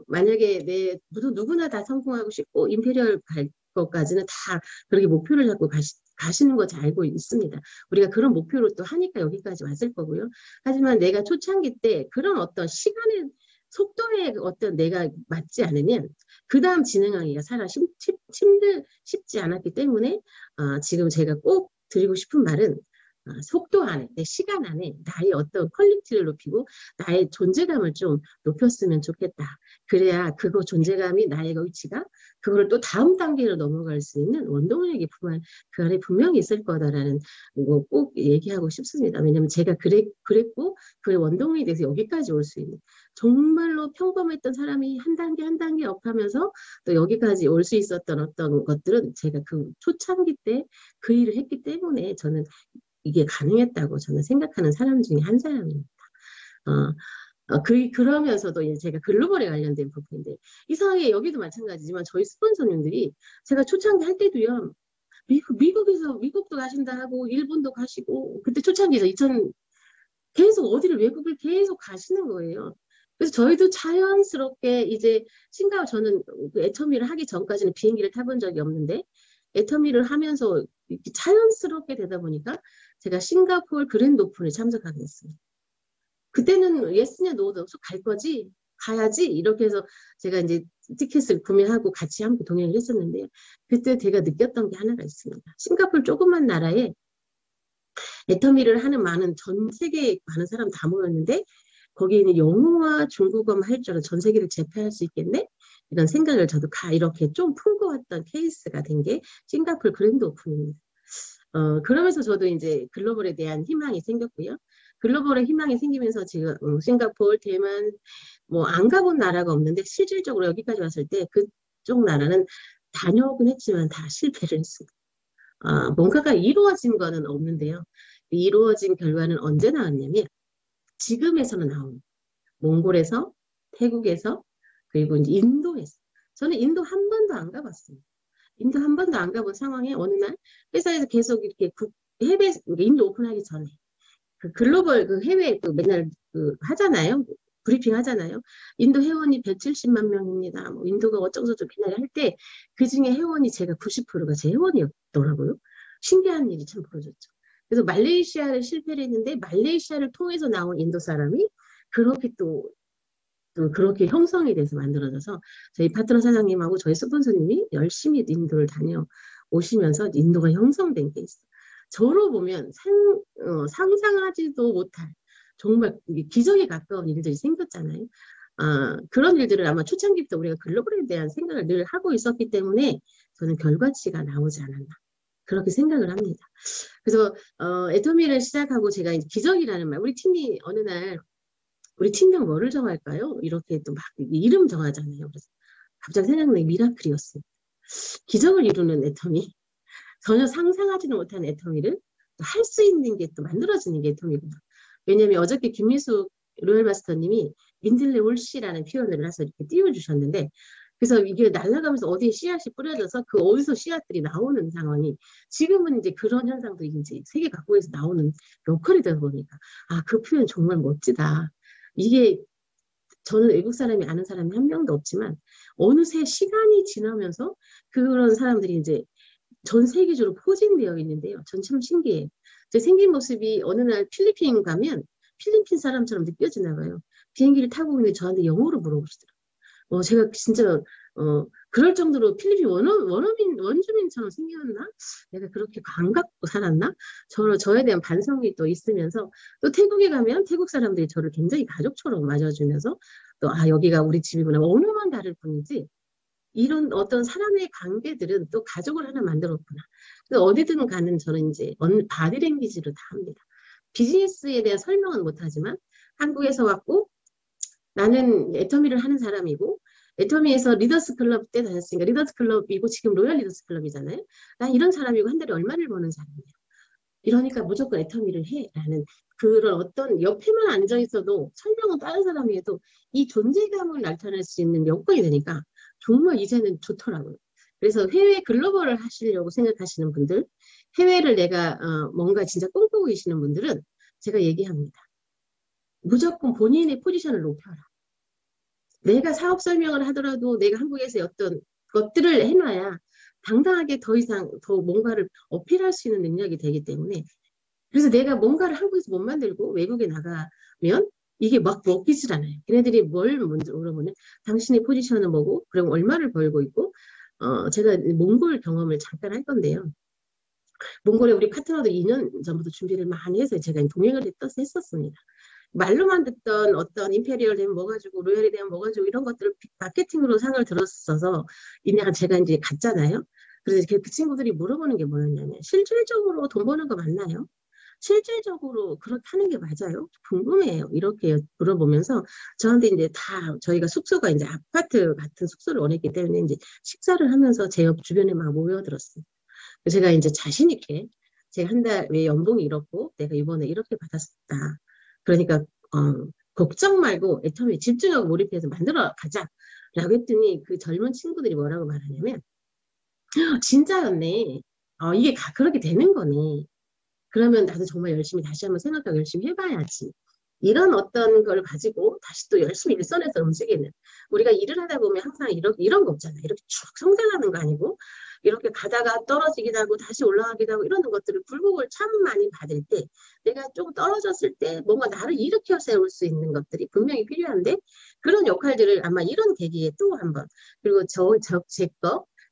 만약에 누구나 다 성공하고 싶고 임페리얼 갈 것까지는 다 그렇게 목표를 잡고 가시는 거 잘 알고 있습니다. 우리가 그런 목표로 또 하니까 여기까지 왔을 거고요. 하지만 내가 초창기 때 그런 어떤 시간의 속도에 어떤 내가 맞지 않으면 그 다음 진행하기가 쉽지 않았기 때문에 지금 제가 꼭 드리고 싶은 말은 속도 안에, 내 시간 안에 나의 어떤 퀄리티를 높이고 나의 존재감을 좀 높였으면 좋겠다. 그래야 그거 존재감이 나의 위치가 그거를 또 다음 단계로 넘어갈 수 있는 원동력이 그 안에 분명히 있을 거다라는 거 꼭 얘기하고 싶습니다. 왜냐하면 제가 그랬고 그 원동력에 대해서 여기까지 올 수 있는 정말로 평범했던 사람이 한 단계 한 단계 업하면서 또 여기까지 올 수 있었던 어떤 것들은 제가 그 초창기 때 그 일을 했기 때문에 저는 이게 가능했다고 저는 생각하는 사람 중에 한 사람입니다. 그러면서도 이제 제가 글로벌에 관련된 부분인데 이상하게 여기도 마찬가지지만 저희 스폰서님들이 제가 초창기 할 때도요. 미국도 가신다 하고 일본도 가시고 그때 초창기에서 계속 어디를 외국을 계속 가시는 거예요. 그래서 저희도 자연스럽게 이제 저는 그 애터미를 하기 전까지는 비행기를 타본 적이 없는데 애터미를 하면서 이렇게 자연스럽게 되다 보니까 제가 싱가포르 그랜드 오픈에 참석하게 됐습니다. 그때는 예스냐 노도 없어 갈 거지 가야지 이렇게 해서 제가 이제 티켓을 구매하고 같이 함께 동행을 했었는데 그때 제가 느꼈던 게 하나가 있습니다. 싱가포르 조그만 나라에 애터미를 하는 전 세계에 많은 사람 다 모였는데 거기에는 영어와 중국어만 할 줄 알아 전 세계를 제패할 수 있겠네? 이런 생각을 저도 이렇게 좀 품고 왔던 케이스가 된 게 싱가포르 그랜드 오픈입니다. 그러면서 저도 이제 글로벌에 대한 희망이 생겼고요. 글로벌에 희망이 생기면서 지금 싱가포르, 대만 뭐 안 가본 나라가 없는데 실질적으로 여기까지 왔을 때 그쪽 나라는 다녀오긴 했지만 다 실패를 했습니다. 뭔가가 이루어진 거는 없는데요. 이루어진 결과는 언제 나왔냐면 지금에서는 나옵니다. 몽골에서, 태국에서, 그리고 이제 인도에서. 저는 인도 한 번도 안 가봤습니다. 인도 한 번도 안 가본 상황에 어느 날 회사에서 계속 이렇게 인도 오픈하기 전에 그 글로벌 그 해외 맨날 하잖아요. 브리핑 하잖아요. 인도 회원이 170만 명입니다. 뭐 인도가 어쩌고저쩌고 맨날 할 때 그중에 회원이 제가 90%가 제 회원이었더라고요. 신기한 일이 참 벌어졌죠. 그래서 말레이시아를 실패를 했는데 말레이시아를 통해서 나온 인도 사람이 그렇게 또 그렇게 형성이 돼서 만들어져서 저희 파트너 사장님하고 저희 스폰서님이 열심히 인도를 다녀오시면서 인도가 형성된 게 있어요. 저로 보면 상상하지도 못할 정말 기적에 가까운 일들이 생겼잖아요. 그런 일들을 아마 초창기부터 우리가 글로벌에 대한 생각을 늘 하고 있었기 때문에 저는 결과치가 나오지 않았나. 그렇게 생각을 합니다. 그래서 애터미를 시작하고 제가 이제 기적이라는 말, 우리 팀이 어느 날 우리 팀명 뭐를 정할까요? 이렇게 또 막 이름 정하잖아요. 그래서 갑자기 생각나는 미라클이었습니다. 기적을 이루는 애터미, 전혀 상상하지도 못한 애터미를 할 수 있는 게 또 만들어지는 게 애터미구나. 왜냐하면 어저께 김미숙 로얄 마스터님이 민들레 올씨라는 표현을 해서 이렇게 띄워주셨는데, 그래서 이게 날아가면서 어디에 씨앗이 뿌려져서 그 어디서 씨앗들이 나오는 상황이 지금은 이제 그런 현상도 이제 세계 각국에서 나오는 역할이 되다 보니까 아, 그 표현 정말 멋지다. 이게 저는 외국 사람이 아는 사람이 한 명도 없지만 어느새 시간이 지나면서 그런 사람들이 이제 전 세계적으로 포진되어 있는데요. 전 참 신기해요. 제 생긴 모습이 어느 날 필리핀 가면 필리핀 사람처럼 느껴지나 봐요. 비행기를 타고 있는데 저한테 영어로 물어보시더라고요. 제가 진짜 그럴 정도로 필리핀 원주민처럼 생겼나? 내가 그렇게 반갑고 살았나? 저에 대한 반성이 또 있으면서 또 태국에 가면 태국 사람들이 저를 굉장히 가족처럼 맞아주면서 또 아, 여기가 우리 집이구나. 언어만 다를 뿐이지 이런 어떤 사람의 관계들은 또 가족을 하나 만들었구나. 그래서 어디든 가는 저는 이제 바디랭귀지로 다 합니다. 비즈니스에 대한 설명은 못하지만 한국에서 왔고 나는 애터미를 하는 사람이고 애터미에서 리더스 클럽 때 다녔으니까 리더스 클럽이고 지금 로얄 리더스 클럽이잖아요. 난 이런 사람이고 한 달에 얼마를 버는 사람이야. 이러니까 무조건 애터미를 해라는 그런 어떤 옆에만 앉아 있어도 설명은 다른 사람이 해도 이 존재감을 나타낼 수 있는 여건이 되니까 정말 이제는 좋더라고요. 그래서 해외 글로벌을 하시려고 생각하시는 분들, 해외를 내가 뭔가 진짜 꿈꾸고 계시는 분들은 제가 얘기합니다. 무조건 본인의 포지션을 높여라. 내가 사업 설명을 하더라도 내가 한국에서 어떤 것들을 해놔야 당당하게 더 이상 더 뭔가를 어필할 수 있는 능력이 되기 때문에 그래서 내가 뭔가를 한국에서 못 만들고 외국에 나가면 이게 막 먹히질 않아요. 걔네들이 뭘 먼저 물어보면 당신의 포지션은 뭐고 그럼 얼마를 벌고 있고 제가 몽골 경험을 잠깐 할 건데요. 몽골에 우리 파트너들 2년 전부터 준비를 많이 해서 제가 동행을 했었습니다. 말로만 듣던 어떤 임페리얼 되면 뭐 가지고 로열이 되면 뭐 가지고 이런 것들을 마케팅으로 상을 들었어서 이내가 제가 이제 갔잖아요. 그래서 그 친구들이 물어보는 게 뭐였냐면 실질적으로 돈 버는 거 맞나요? 실질적으로 그렇게 하는 게 맞아요? 궁금해요. 이렇게 물어보면서 저한테 이제 다 저희가 숙소가 이제 아파트 같은 숙소를 원했기 때문에 이제 식사를 하면서 제 옆 주변에 막 모여들었어요. 제가 이제 자신 있게 제가 한 달에 연봉이 이렇고 내가 이번에 이렇게 받았다. 그러니까 걱정 말고 애터미 집중하고 몰입해서 만들어 가자라고 했더니 그 젊은 친구들이 뭐라고 말하냐면 진짜였네. 이게 그렇게 되는 거네. 그러면 나도 정말 열심히 다시 한번 생각하고 열심히 해봐야지. 이런 어떤 걸 가지고 다시 또 열심히 일선에서 움직이는. 우리가 일을 하다 보면 항상 이런 거 없잖아요. 이렇게 쭉 성장하는 거 아니고 이렇게 가다가 떨어지기도 하고 다시 올라가기도 하고 이러는 것들을 굴곡을 참 많이 받을 때 내가 조금 떨어졌을 때 뭔가 나를 일으켜 세울 수 있는 것들이 분명히 필요한데 그런 역할들을 아마 이런 계기에 또 한번 그리고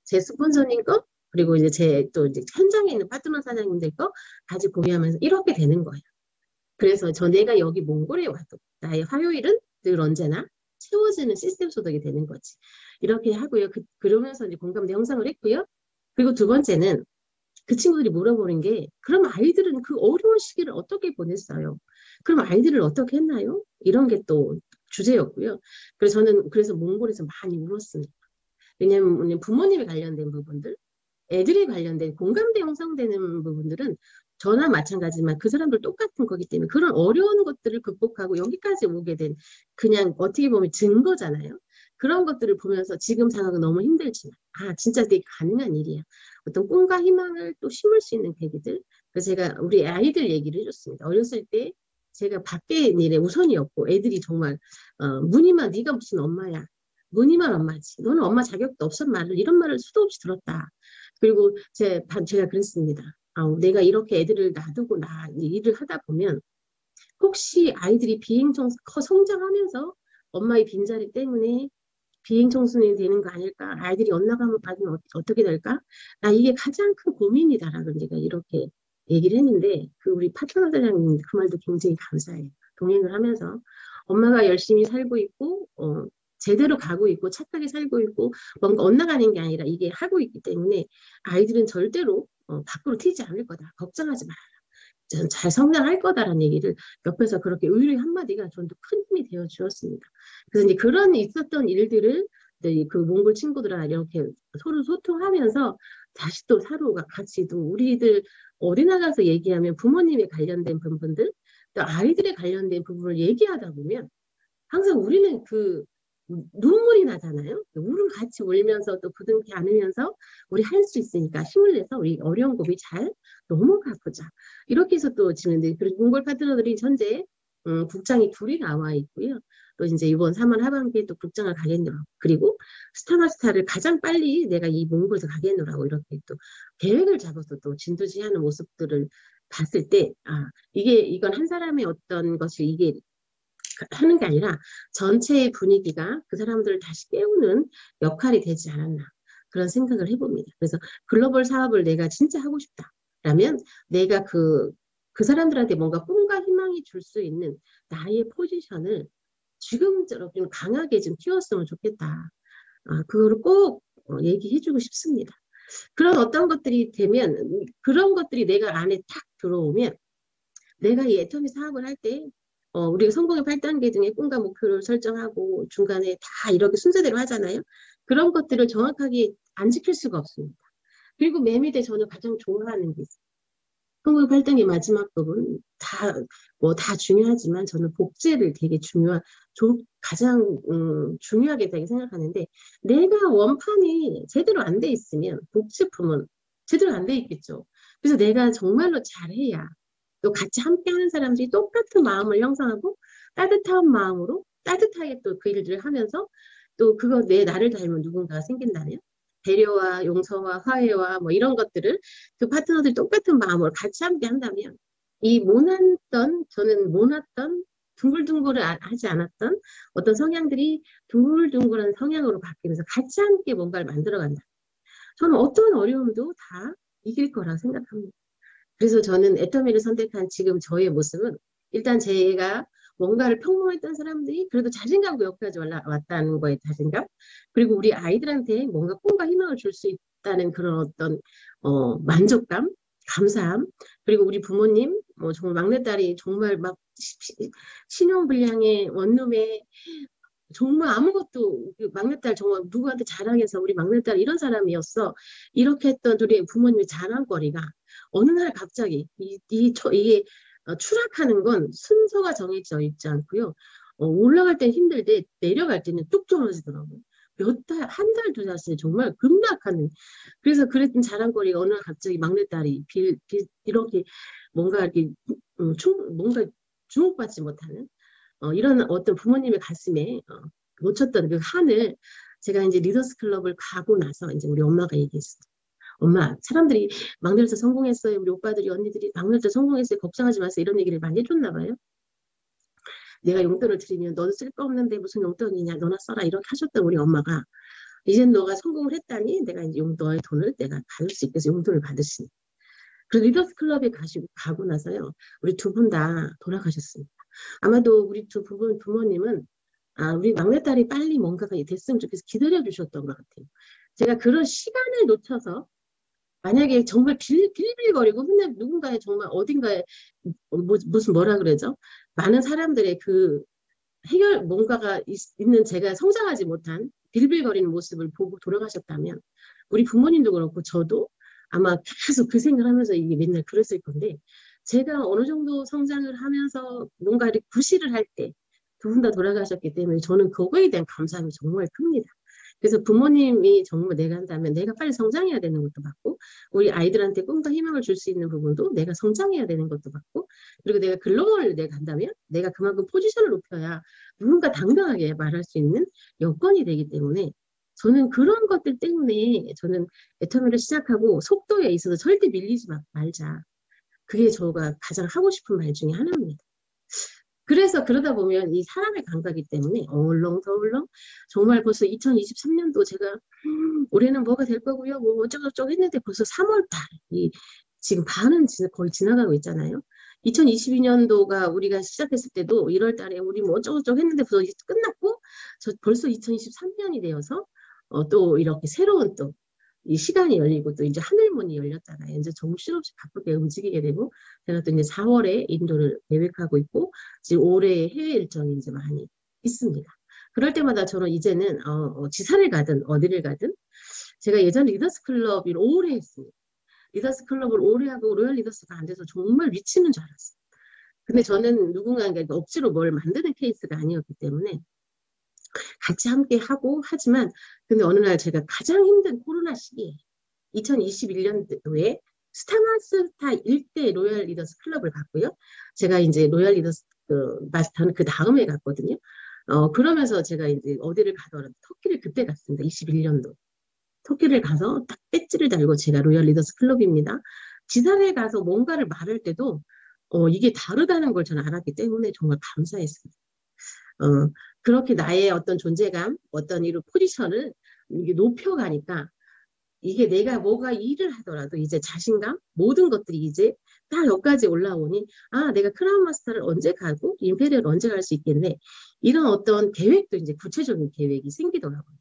제 스폰서님 거 그리고 이제 이제 현장에 있는 파트너 사장님들 거 같이 공유하면서 이렇게 되는 거예요. 그래서 내가 여기 몽골에 와도 나의 화요일은 늘 언제나 채워지는 시스템 소득이 되는 거지. 이렇게 하고요. 그러면서 이제 공감대 형성을 했고요. 그리고 두 번째는 그 친구들이 물어보는 게 그럼 아이들은 그 어려운 시기를 어떻게 보냈어요? 그럼 아이들을 어떻게 했나요? 이런 게 또 주제였고요. 그래서 저는 그래서 몽골에서 많이 울었습니다. 왜냐하면 부모님이 관련된 부분들 애들이 관련된 공감대 형성되는 부분들은 저나 마찬가지지만 그 사람들 똑같은 거기 때문에 그런 어려운 것들을 극복하고 여기까지 오게 된 그냥 어떻게 보면 증거잖아요. 그런 것들을 보면서 지금 상황은 너무 힘들지만 진짜 되게 가능한 일이야. 어떤 꿈과 희망을 또 심을 수 있는 계기들. 그래서 제가 우리 아이들 얘기를 해줬습니다. 어렸을 때 제가 밖에 일에 우선이었고 애들이 정말 무늬만 네가 무슨 엄마야. 무늬만 엄마지. 너는 엄마 자격도 없었 말을 이런 말을 수도 없이 들었다. 그리고 제가 그랬습니다. 내가 이렇게 애들을 놔두고 일을 하다 보면 혹시 아이들이 성장하면서 엄마의 빈자리 때문에 비행청소년이 되는 거 아닐까? 아이들이 엇나가면 어떻게 될까? 이게 가장 큰 고민이다라고 제가 이렇게 얘기를 했는데 우리 파트너 사장님 그 말도 굉장히 감사해요. 동행을 하면서 엄마가 열심히 살고 있고 제대로 가고 있고 착하게 살고 있고 뭔가 엇나가는 게 아니라 이게 하고 있기 때문에 아이들은 절대로 밖으로 튀지 않을 거다. 걱정하지 마라. 저는 잘 성장할 거다라는 얘기를 옆에서 그렇게 의뢰 한마디가 저한테 큰 힘이 되어 주었습니다. 그래서 이제 그런 있었던 일들을 그 몽골 친구들랑 이렇게 서로 소통하면서 다시 또 서로가 같이 또 우리들 어디 나가서 얘기하면 부모님에 관련된 부분들 또 아이들에 관련된 부분을 얘기하다 보면 항상 우리는 그 눈물이 나잖아요. 울을 같이 울면서 또 부둥켜 안으면서 우리 할 수 있으니까 힘을 내서 우리 어려운 고비 잘 넘어가 보자. 이렇게 해서 또 지는데 그리고 몽골 파트너들이 현재 국장이 둘이 나와 있고요. 또 이제 이번 3월 하반기에 또 국장을 가겠노라고. 그리고 스타마스타를 가장 빨리 내가 이 몽골에서 가겠노라고 이렇게 또 계획을 잡아서 또 진두지휘하는 모습들을 봤을 때, 아, 이건 한 사람의 어떤 것이 이게 하는 게 아니라 전체의 분위기가 그 사람들을 다시 깨우는 역할이 되지 않았나. 그런 생각을 해봅니다. 그래서 글로벌 사업을 내가 진짜 하고 싶다라면 내가 그 사람들한테 뭔가 꿈과 희망이 줄 수 있는 나의 포지션을 지금처럼 좀 강하게 좀 키웠으면 좋겠다. 그거를 꼭 얘기해주고 싶습니다. 그런 어떤 것들이 되면 그런 것들이 내가 안에 탁 들어오면 내가 이 애터미 사업을 할 때 우리가 성공의 8단계 등의 꿈과 목표를 설정하고 중간에 다 이렇게 순서대로 하잖아요. 그런 것들을 정확하게 안 지킬 수가 없습니다. 그리고 맨 밑에 저는 가장 좋아하는 게 있어요. 성공의 8단계 마지막 부분 다 중요하지만 저는 복제를 되게 가장 중요하게 생각하는데 내가 원판이 제대로 안 돼 있으면 복제품은 제대로 안 돼 있겠죠. 그래서 내가 정말로 잘해야 또 같이 함께하는 사람들이 똑같은 마음을 형성하고 따뜻한 마음으로 따뜻하게 또 그 일들을 하면서 또 그거 나를 닮은 누군가가 생긴다네요. 배려와 용서와 화해와 뭐 이런 것들을 그 파트너들이 똑같은 마음으로 같이 함께 한다면 저는 모났던 둥글둥글 하지 않았던 어떤 성향들이 둥글둥글한 성향으로 바뀌면서 같이 함께 뭔가를 만들어간다. 저는 어떤 어려움도 다 이길 거라 생각합니다. 그래서 저는 애터미를 선택한 지금 저의 모습은 일단 제가 뭔가를 평범했던 사람들이 그래도 자신감과 여기까지 왔다는 거에 자신감, 그리고 우리 아이들한테 뭔가 꿈과 희망을 줄 수 있다는 그런 어떤 만족감, 감사함, 그리고 우리 부모님, 정말 막내딸이 정말 막 신용불량의 원룸에 정말 아무것도 막내딸 정말 누구한테 자랑해서 우리 막내딸 이런 사람이었어. 이렇게 했던 우리 부모님의 자랑거리가 어느 날 갑자기 이게 추락하는 건 순서가 정해져 있지 않고요. 올라갈 땐 힘들데 내려갈 때는 뚝 떨어지더라고요. 한 달, 두 달씩 정말 급락하는. 그래서 그랬던 자랑거리가 어느 날 갑자기 막내딸이 이렇게 뭔가 이렇게 뭔가 주목받지 못하는 이런 어떤 부모님의 가슴에 놓쳤던 그 한을 제가 이제 리더스 클럽을 가고 나서 이제 우리 엄마가 얘기했어요. 엄마, 사람들이 막내로서 성공했어요. 우리 오빠들이, 언니들이 막내로서 성공했어요. 걱정하지 마세요. 이런 얘기를 많이 해줬나 봐요. 내가 용돈을 드리면 너도 쓸 거 없는데 무슨 용돈이냐. 너나 써라. 이렇게 하셨던 우리 엄마가 이젠 너가 성공을 했다니 내가 이제 너의 돈을 내가 받을 수 있게 해서 용돈을 받으시니. 그 리더스 클럽에 가고 나서요. 우리 두 분 다 돌아가셨습니다. 아마도 우리 두 부모님은 우리 막내딸이 빨리 뭔가가 됐으면 좋겠어 기다려주셨던 것 같아요. 제가 그런 시간을 놓쳐서 만약에 정말 빌빌거리고 근데 누군가의 정말 어딘가에 무슨 뭐라 그러죠? 많은 사람들의 그 뭔가가 있는 제가 성장하지 못한 빌빌거리는 모습을 보고 돌아가셨다면 우리 부모님도 그렇고 저도 아마 계속 그 생각을 하면서 이게 맨날 그랬을 건데 제가 어느 정도 성장을 하면서 뭔가 이렇게 구실을 할 때 두 분 다 돌아가셨기 때문에 저는 그거에 대한 감사함이 정말 큽니다. 그래서 부모님이 정말 내가 한다면 내가 빨리 성장해야 되는 것도 맞고 우리 아이들한테 꿈과 희망을 줄 수 있는 부분도 내가 성장해야 되는 것도 맞고 그리고 내가 글로벌을 내가 간다면 내가 그만큼 포지션을 높여야 누군가 당당하게 말할 수 있는 여건이 되기 때문에 저는 그런 것들 때문에 저는 애터미를 시작하고 속도에 있어서 절대 밀리지 말자. 그게 저가 가장 하고 싶은 말 중에 하나입니다. 그래서 그러다 보면 이 사람의 감각이 때문에 얼렁덜렁 정말 벌써 2023년도 제가 올해는 뭐가 될 거고요. 뭐 어쩌고저쩌고 했는데 벌써 3월 달 지금 반은 거의 지나가고 있잖아요. 2022년도가 우리가 시작했을 때도 1월 달에 우리 뭐 어쩌고저쩌고 했는데 벌써 끝났고 벌써 2023년이 되어서 또 이렇게 새로운 또 이 시간이 열리고 또 이제 하늘문이 열렸다가 이제 정신없이 바쁘게 움직이게 되고 제가 또 이제 4월에 인도를 계획하고 있고 지금 올해 해외 일정이 이제 많이 있습니다. 그럴 때마다 저는 이제는 지사를 가든 어디를 가든 제가 예전 리더스 클럽을 오래 했습니다. 리더스 클럽을 오래 하고 로열 리더스가 안 돼서 정말 미치는 줄 알았어요. 근데 저는 누군가에게 억지로 뭘 만드는 케이스가 아니었기 때문에 같이 함께 하고 하지만 근데 어느 날 제가 가장 힘든 코로나 시기에 2021년도에 스타마스터 1대 로얄 리더스 클럽을 갔고요. 제가 이제 로얄 리더스 마스터는 그 다음에 갔거든요. 그러면서 제가 이제 어디를 가더라도 터키를 그때 갔습니다. 21년도. 터키를 가서 딱 배지를 달고 제가 로얄 리더스 클럽입니다. 지사에 가서 뭔가를 말할 때도 이게 다르다는 걸 저는 알았기 때문에 정말 감사했습니다. 그렇게 나의 어떤 존재감, 어떤 이런 포지션을 이게 높여가니까 이게 내가 뭐가 일을 하더라도 이제 자신감, 모든 것들이 이제 딱 여기까지 올라오니 아, 내가 크라운 마스터를 언제 가고 임페리얼을 언제 갈 수 있겠네. 이런 어떤 계획도 이제 구체적인 계획이 생기더라고요.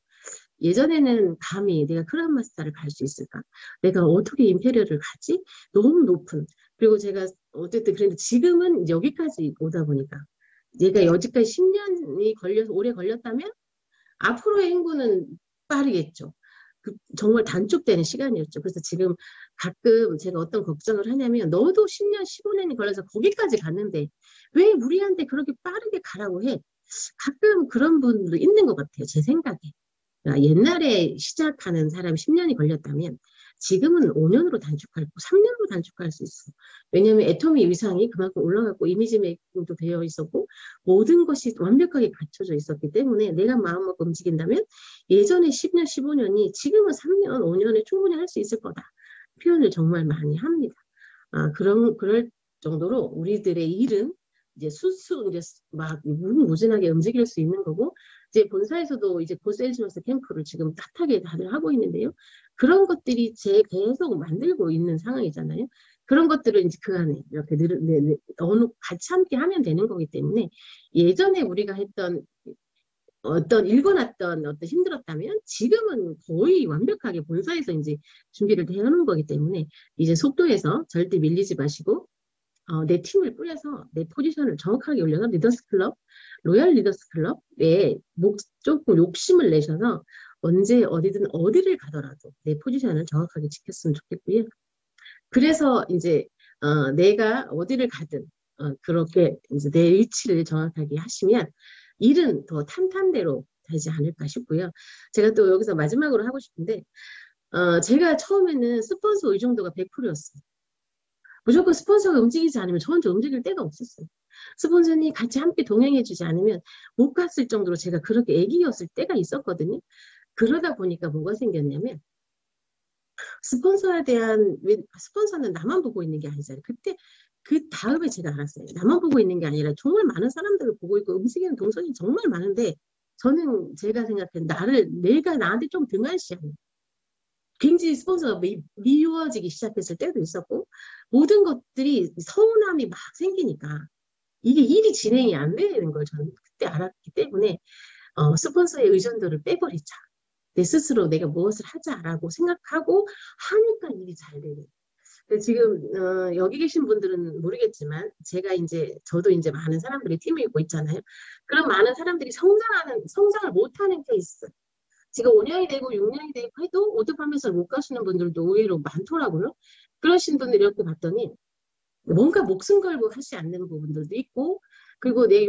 예전에는 감히 내가 크라운 마스터를 갈 수 있을까? 내가 어떻게 임페리얼을 가지? 너무 높은. 그리고 제가 어쨌든 그런데 지금은 여기까지 오다 보니까 얘가 여지까지 10년이 걸려서 오래 걸렸다면 앞으로의 행보는 빠르겠죠. 정말 단축되는 시간이었죠. 그래서 지금 가끔 제가 어떤 걱정을 하냐면 너도 10년, 15년이 걸려서 거기까지 갔는데 왜 우리한테 그렇게 빠르게 가라고 해? 가끔 그런 분도 있는 것 같아요. 제 생각에. 옛날에 시작하는 사람이 10년이 걸렸다면 지금은 5년으로 단축할, 3년으로 단축할 수 있어. 왜냐하면 애토미 위상이 그만큼 올라갔고 이미지 메이킹도 되어 있었고 모든 것이 완벽하게 갖춰져 있었기 때문에 내가 마음먹고 움직인다면 예전에 10년, 15년이 지금은 3년, 5년에 충분히 할 수 있을 거다. 표현을 정말 많이 합니다. 그럴 정도로 우리들의 일은 이제 이제 막 무궁무진하게 움직일 수 있는 거고 이제 본사에서도 이제 고세일즈먼스 캠프를 지금 탓하게 다들 하고 있는데요. 그런 것들이 계속 만들고 있는 상황이잖아요. 그런 것들을 이제 그 안에 이렇게 어느 같이 함께 하면 되는 거기 때문에 예전에 우리가 했던 어떤 읽어놨던 어떤 힘들었다면 지금은 거의 완벽하게 본사에서 이제 준비를 해놓은 거기 때문에 이제 속도에서 절대 밀리지 마시고 내 팀을 꾸려서 내 포지션을 정확하게 올려서 리더스 클럽, 로얄 리더스 클럽에 조금 욕심을 내셔서 언제 어디든 어디를 가더라도 내 포지션을 정확하게 지켰으면 좋겠고요. 그래서 이제 내가 어디를 가든 그렇게 이제 내 위치를 정확하게 하시면 일은 더 탄탄대로 되지 않을까 싶고요. 제가 또 여기서 마지막으로 하고 싶은데 제가 처음에는 스폰서 의존도가 100%였어요. 무조건 스폰서가 움직이지 않으면 저 혼자 움직일 데가 없었어요. 스폰서니 같이 함께 동행해주지 않으면 못 갔을 정도로 제가 그렇게 애기였을 때가 있었거든요. 그러다 보니까 뭐가 생겼냐면 스폰서에 대한 스폰서는 나만 보고 있는 게 아니잖아요. 그때 그 다음에 제가 알았어요. 나만 보고 있는 게 아니라 정말 많은 사람들을 보고 있고 움직이는 동선이 정말 많은데 저는 제가 생각한 내가 나한테 좀 등한시하는 굉장히 스폰서가 미워지기 시작했을 때도 있었고 모든 것들이 서운함이 막 생기니까 이게 일이 진행이 안 되는 걸 저는 그때 알았기 때문에 스폰서의 의존도를 빼버리자. 내 스스로 내가 무엇을 하자라고 생각하고 하니까 일이 잘 되는. 지금 여기 계신 분들은 모르겠지만 저도 이제 많은 사람들이 팀을 입고 있잖아요. 그런 많은 사람들이 성장을 못하는 케이스. 지금 5년이 되고 6년이 되고 해도 오토파메스를 못 가시는 분들도 의외로 많더라고요. 그러신 분들 이렇게 봤더니 뭔가 목숨 걸고 하지 않는 부분들도 있고 그리고 우리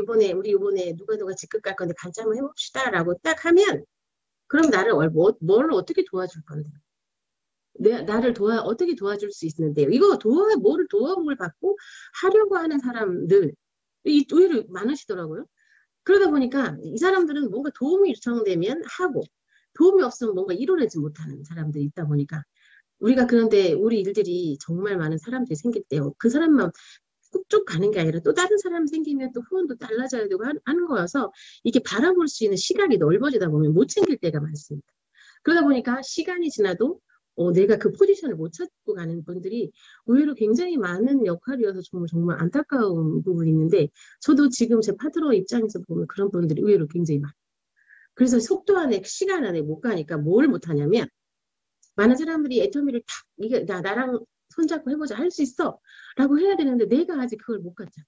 이번에 누가 직급 갈 건데 같이 한번 해봅시다라고 딱 하면 그럼 나를 뭘 어떻게 도와줄 건데 나를 어떻게 도와줄 수 있는데요. 이거 뭐를 도움을 받고 하려고 하는 사람들 의외로 많으시더라고요. 그러다 보니까 이 사람들은 뭔가 도움이 요청되면 하고 도움이 없으면 뭔가 이뤄내지 못하는 사람들이 있다 보니까 우리가 그런데 우리 일들이 정말 많은 사람들이 생길 때요. 그 사람만 쭉 가는 게 아니라 또 다른 사람 생기면 또 후원도 달라져야 되고 하는 거여서 이게 바라볼 수 있는 시각이 넓어지다 보면 못 챙길 때가 많습니다. 그러다 보니까 시간이 지나도 내가 그 포지션을 못 찾고 가는 분들이 의외로 굉장히 많은 역할이어서 정말 안타까운 부분이 있는데 저도 지금 제 파트너 입장에서 보면 그런 분들이 의외로 굉장히 많아요. 그래서 속도 안에 시간 안에 못 가니까 뭘 못하냐면 많은 사람들이 애터미를 이게 나랑 손잡고 해보자 할 수 있어 라고 해야 되는데 내가 아직 그걸 못 갔잖아.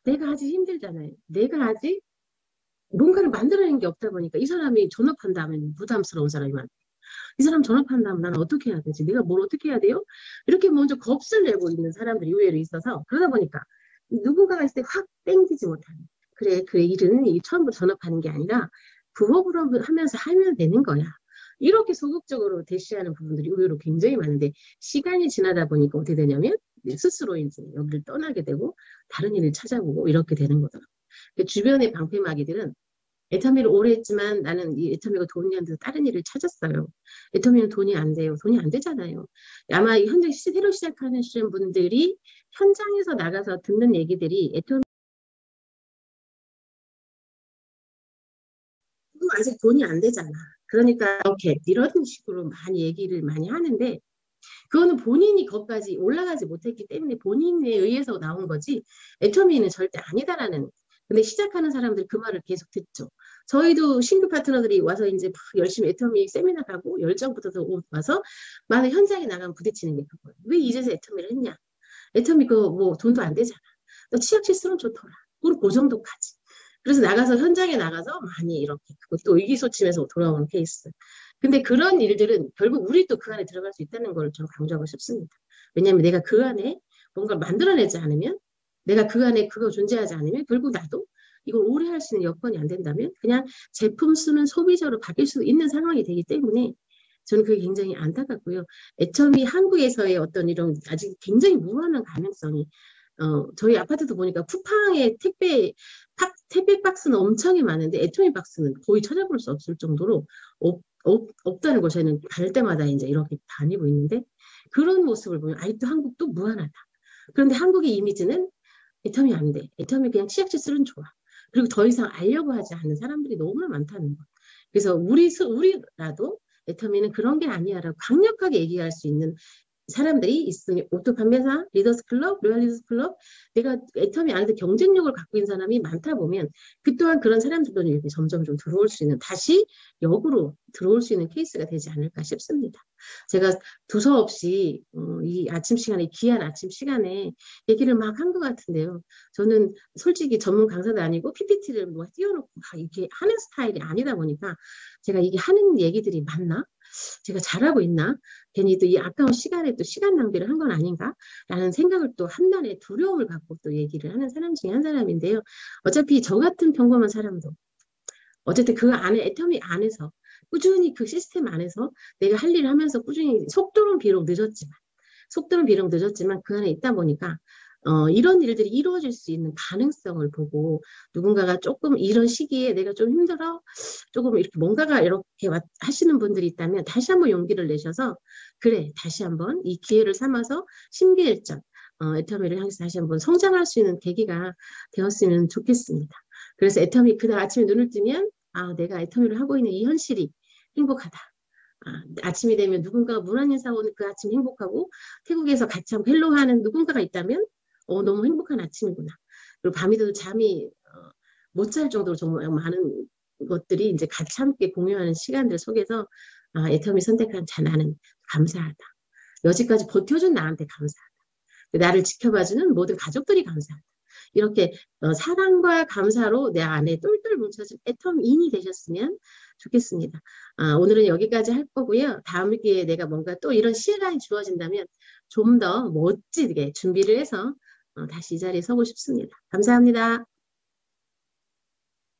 내가 아직 힘들잖아요. 내가 아직 뭔가를 만들어낸 게 없다 보니까 이 사람이 전업한다면 부담스러운 사람이 많아. 이 사람 전업한다면 나는 어떻게 해야 되지? 내가 뭘 어떻게 해야 돼요? 이렇게 먼저 겁을 내고 있는 사람들이 의외로 있어서 그러다 보니까 누군가가 있을 때 확 땡기지 못하는. 그래, 그 일은 처음부터 전업하는 게 아니라 부업으로 하면서 하면 되는 거야. 이렇게 소극적으로 대시하는 부분들이 의외로 굉장히 많은데 시간이 지나다 보니까 어떻게 되냐면 스스로 이제 여기를 떠나게 되고 다른 일을 찾아보고 이렇게 되는 거더라고요. 주변의 방패막이들은 애터미를 오래 했지만 나는 이 애터미가 돈이 안 돼서 다른 일을 찾았어요. 애터미는 돈이 안 돼요. 돈이 안 되잖아요. 아마 현재 새로 시작하는 분들이 현장에서 나가서 듣는 얘기들이 애터미 아직 돈이 안 되잖아. 그러니까 이렇게 이런 식으로 많이 얘기를 많이 하는데 그거는 본인이 거기까지 올라가지 못했기 때문에 본인에 의해서 나온 거지 애터미는 절대 아니다라는. 근데 시작하는 사람들 그 말을 계속 듣죠. 저희도 신규 파트너들이 와서 이제 열심히 애터미 세미나 가고 열정 붙어서 와서 많은 현장에 나가면 부딪히는 게 그거예요. 왜 이제서 애터미를 했냐? 애터미 그 뭐 돈도 안 되잖아. 너 치약 실수는 좋더라. 그리고 그 정도까지. 그래서 나가서 현장에 나가서 많이 이렇게 그것도 의기소침해서 돌아오는 케이스. 근데 그런 일들은 결국 우리도 그 안에 들어갈 수 있다는 걸 좀 강조하고 싶습니다. 왜냐하면 내가 그 안에 뭔가 만들어내지 않으면 내가 그 안에 그거 존재하지 않으면 결국 나도 이걸 오래 할 수 있는 여건이 안 된다면 그냥 제품 쓰는 소비자로 바뀔 수 있는 상황이 되기 때문에 저는 그게 굉장히 안타깝고요. 애터미 한국에서의 어떤 이런 아직 굉장히 무한한 가능성이 저희 아파트도 보니까 쿠팡에 택배 박스는 엄청이 많은데 애터미 박스는 거의 찾아볼 수 없을 정도로 없다는 걸 저희는 갈 때마다 이제 이렇게 다니고 있는데 그런 모습을 보면 아직도 한국도 무한하다. 그런데 한국의 이미지는 애터미 안 돼. 애터미 그냥 치약 실술은 좋아. 그리고 더 이상 알려고 하지 않는 사람들이 너무나 많다는 거. 그래서 우리라도 애터미는 그런 게 아니야라고 강력하게 얘기할 수 있는 사람들이 있으니 오토 판매사, 리더스 클럽, 로얄 리더스 클럽 내가 애터미 안에서 경쟁력을 갖고 있는 사람이 많다 보면 그 또한 그런 사람들도 이렇게 점점 좀 들어올 수 있는 다시 역으로 들어올 수 있는 케이스가 되지 않을까 싶습니다. 제가 두서없이 이 아침 시간에 귀한 아침 시간에 얘기를 막 한 것 같은데요. 저는 솔직히 전문 강사도 아니고 PPT를 뭐 띄워놓고 막 이렇게 하는 스타일이 아니다 보니까 제가 이게 하는 얘기들이 맞나? 제가 잘하고 있나? 괜히 또 이 아까운 시간에 또 시간 낭비를 한 건 아닌가라는 생각을 또 한간에 두려움을 갖고 또 얘기를 하는 사람 중에 한 사람인데요. 어차피 저 같은 평범한 사람도 어쨌든 그 안에 애터미 안에서 꾸준히 그 시스템 안에서 내가 할 일을 하면서 꾸준히 속도는 비록 늦었지만 그 안에 있다 보니까 이런 일들이 이루어질 수 있는 가능성을 보고 누군가가 조금 이런 시기에 내가 좀 힘들어 조금 이렇게 뭔가가 이렇게 하시는 분들이 있다면 다시 한번 용기를 내셔서 그래 다시 한번 이 기회를 삼아서 심기일전 애터미를 향해서 다시 한번 성장할 수 있는 계기가 되었으면 좋겠습니다. 그래서 애터미 그날 아침에 눈을 뜨면 내가 애터미를 하고 있는 이 현실이 행복하다. 아침이 되면 누군가가 문안 인사 오는 그 아침 행복하고 태국에서 같이 한번 헬로하는 누군가가 있다면 너무 행복한 아침이구나. 그리고 밤이 돼도 잠이 못 잘 정도로 정말 많은 것들이 이제 같이 함께 공유하는 시간들 속에서 애터미 선택한 나는 감사하다. 여지까지 버텨준 나한테 감사하다. 나를 지켜봐주는 모든 가족들이 감사하다. 이렇게 사랑과 감사로 내 안에 똘똘 뭉쳐진 애터미인이 되셨으면 좋겠습니다. 오늘은 여기까지 할 거고요. 다음 기회에 내가 뭔가 또 이런 시간이 주어진다면 좀 더 멋지게 준비를 해서 다시 이 자리에 서고 싶습니다. 감사합니다.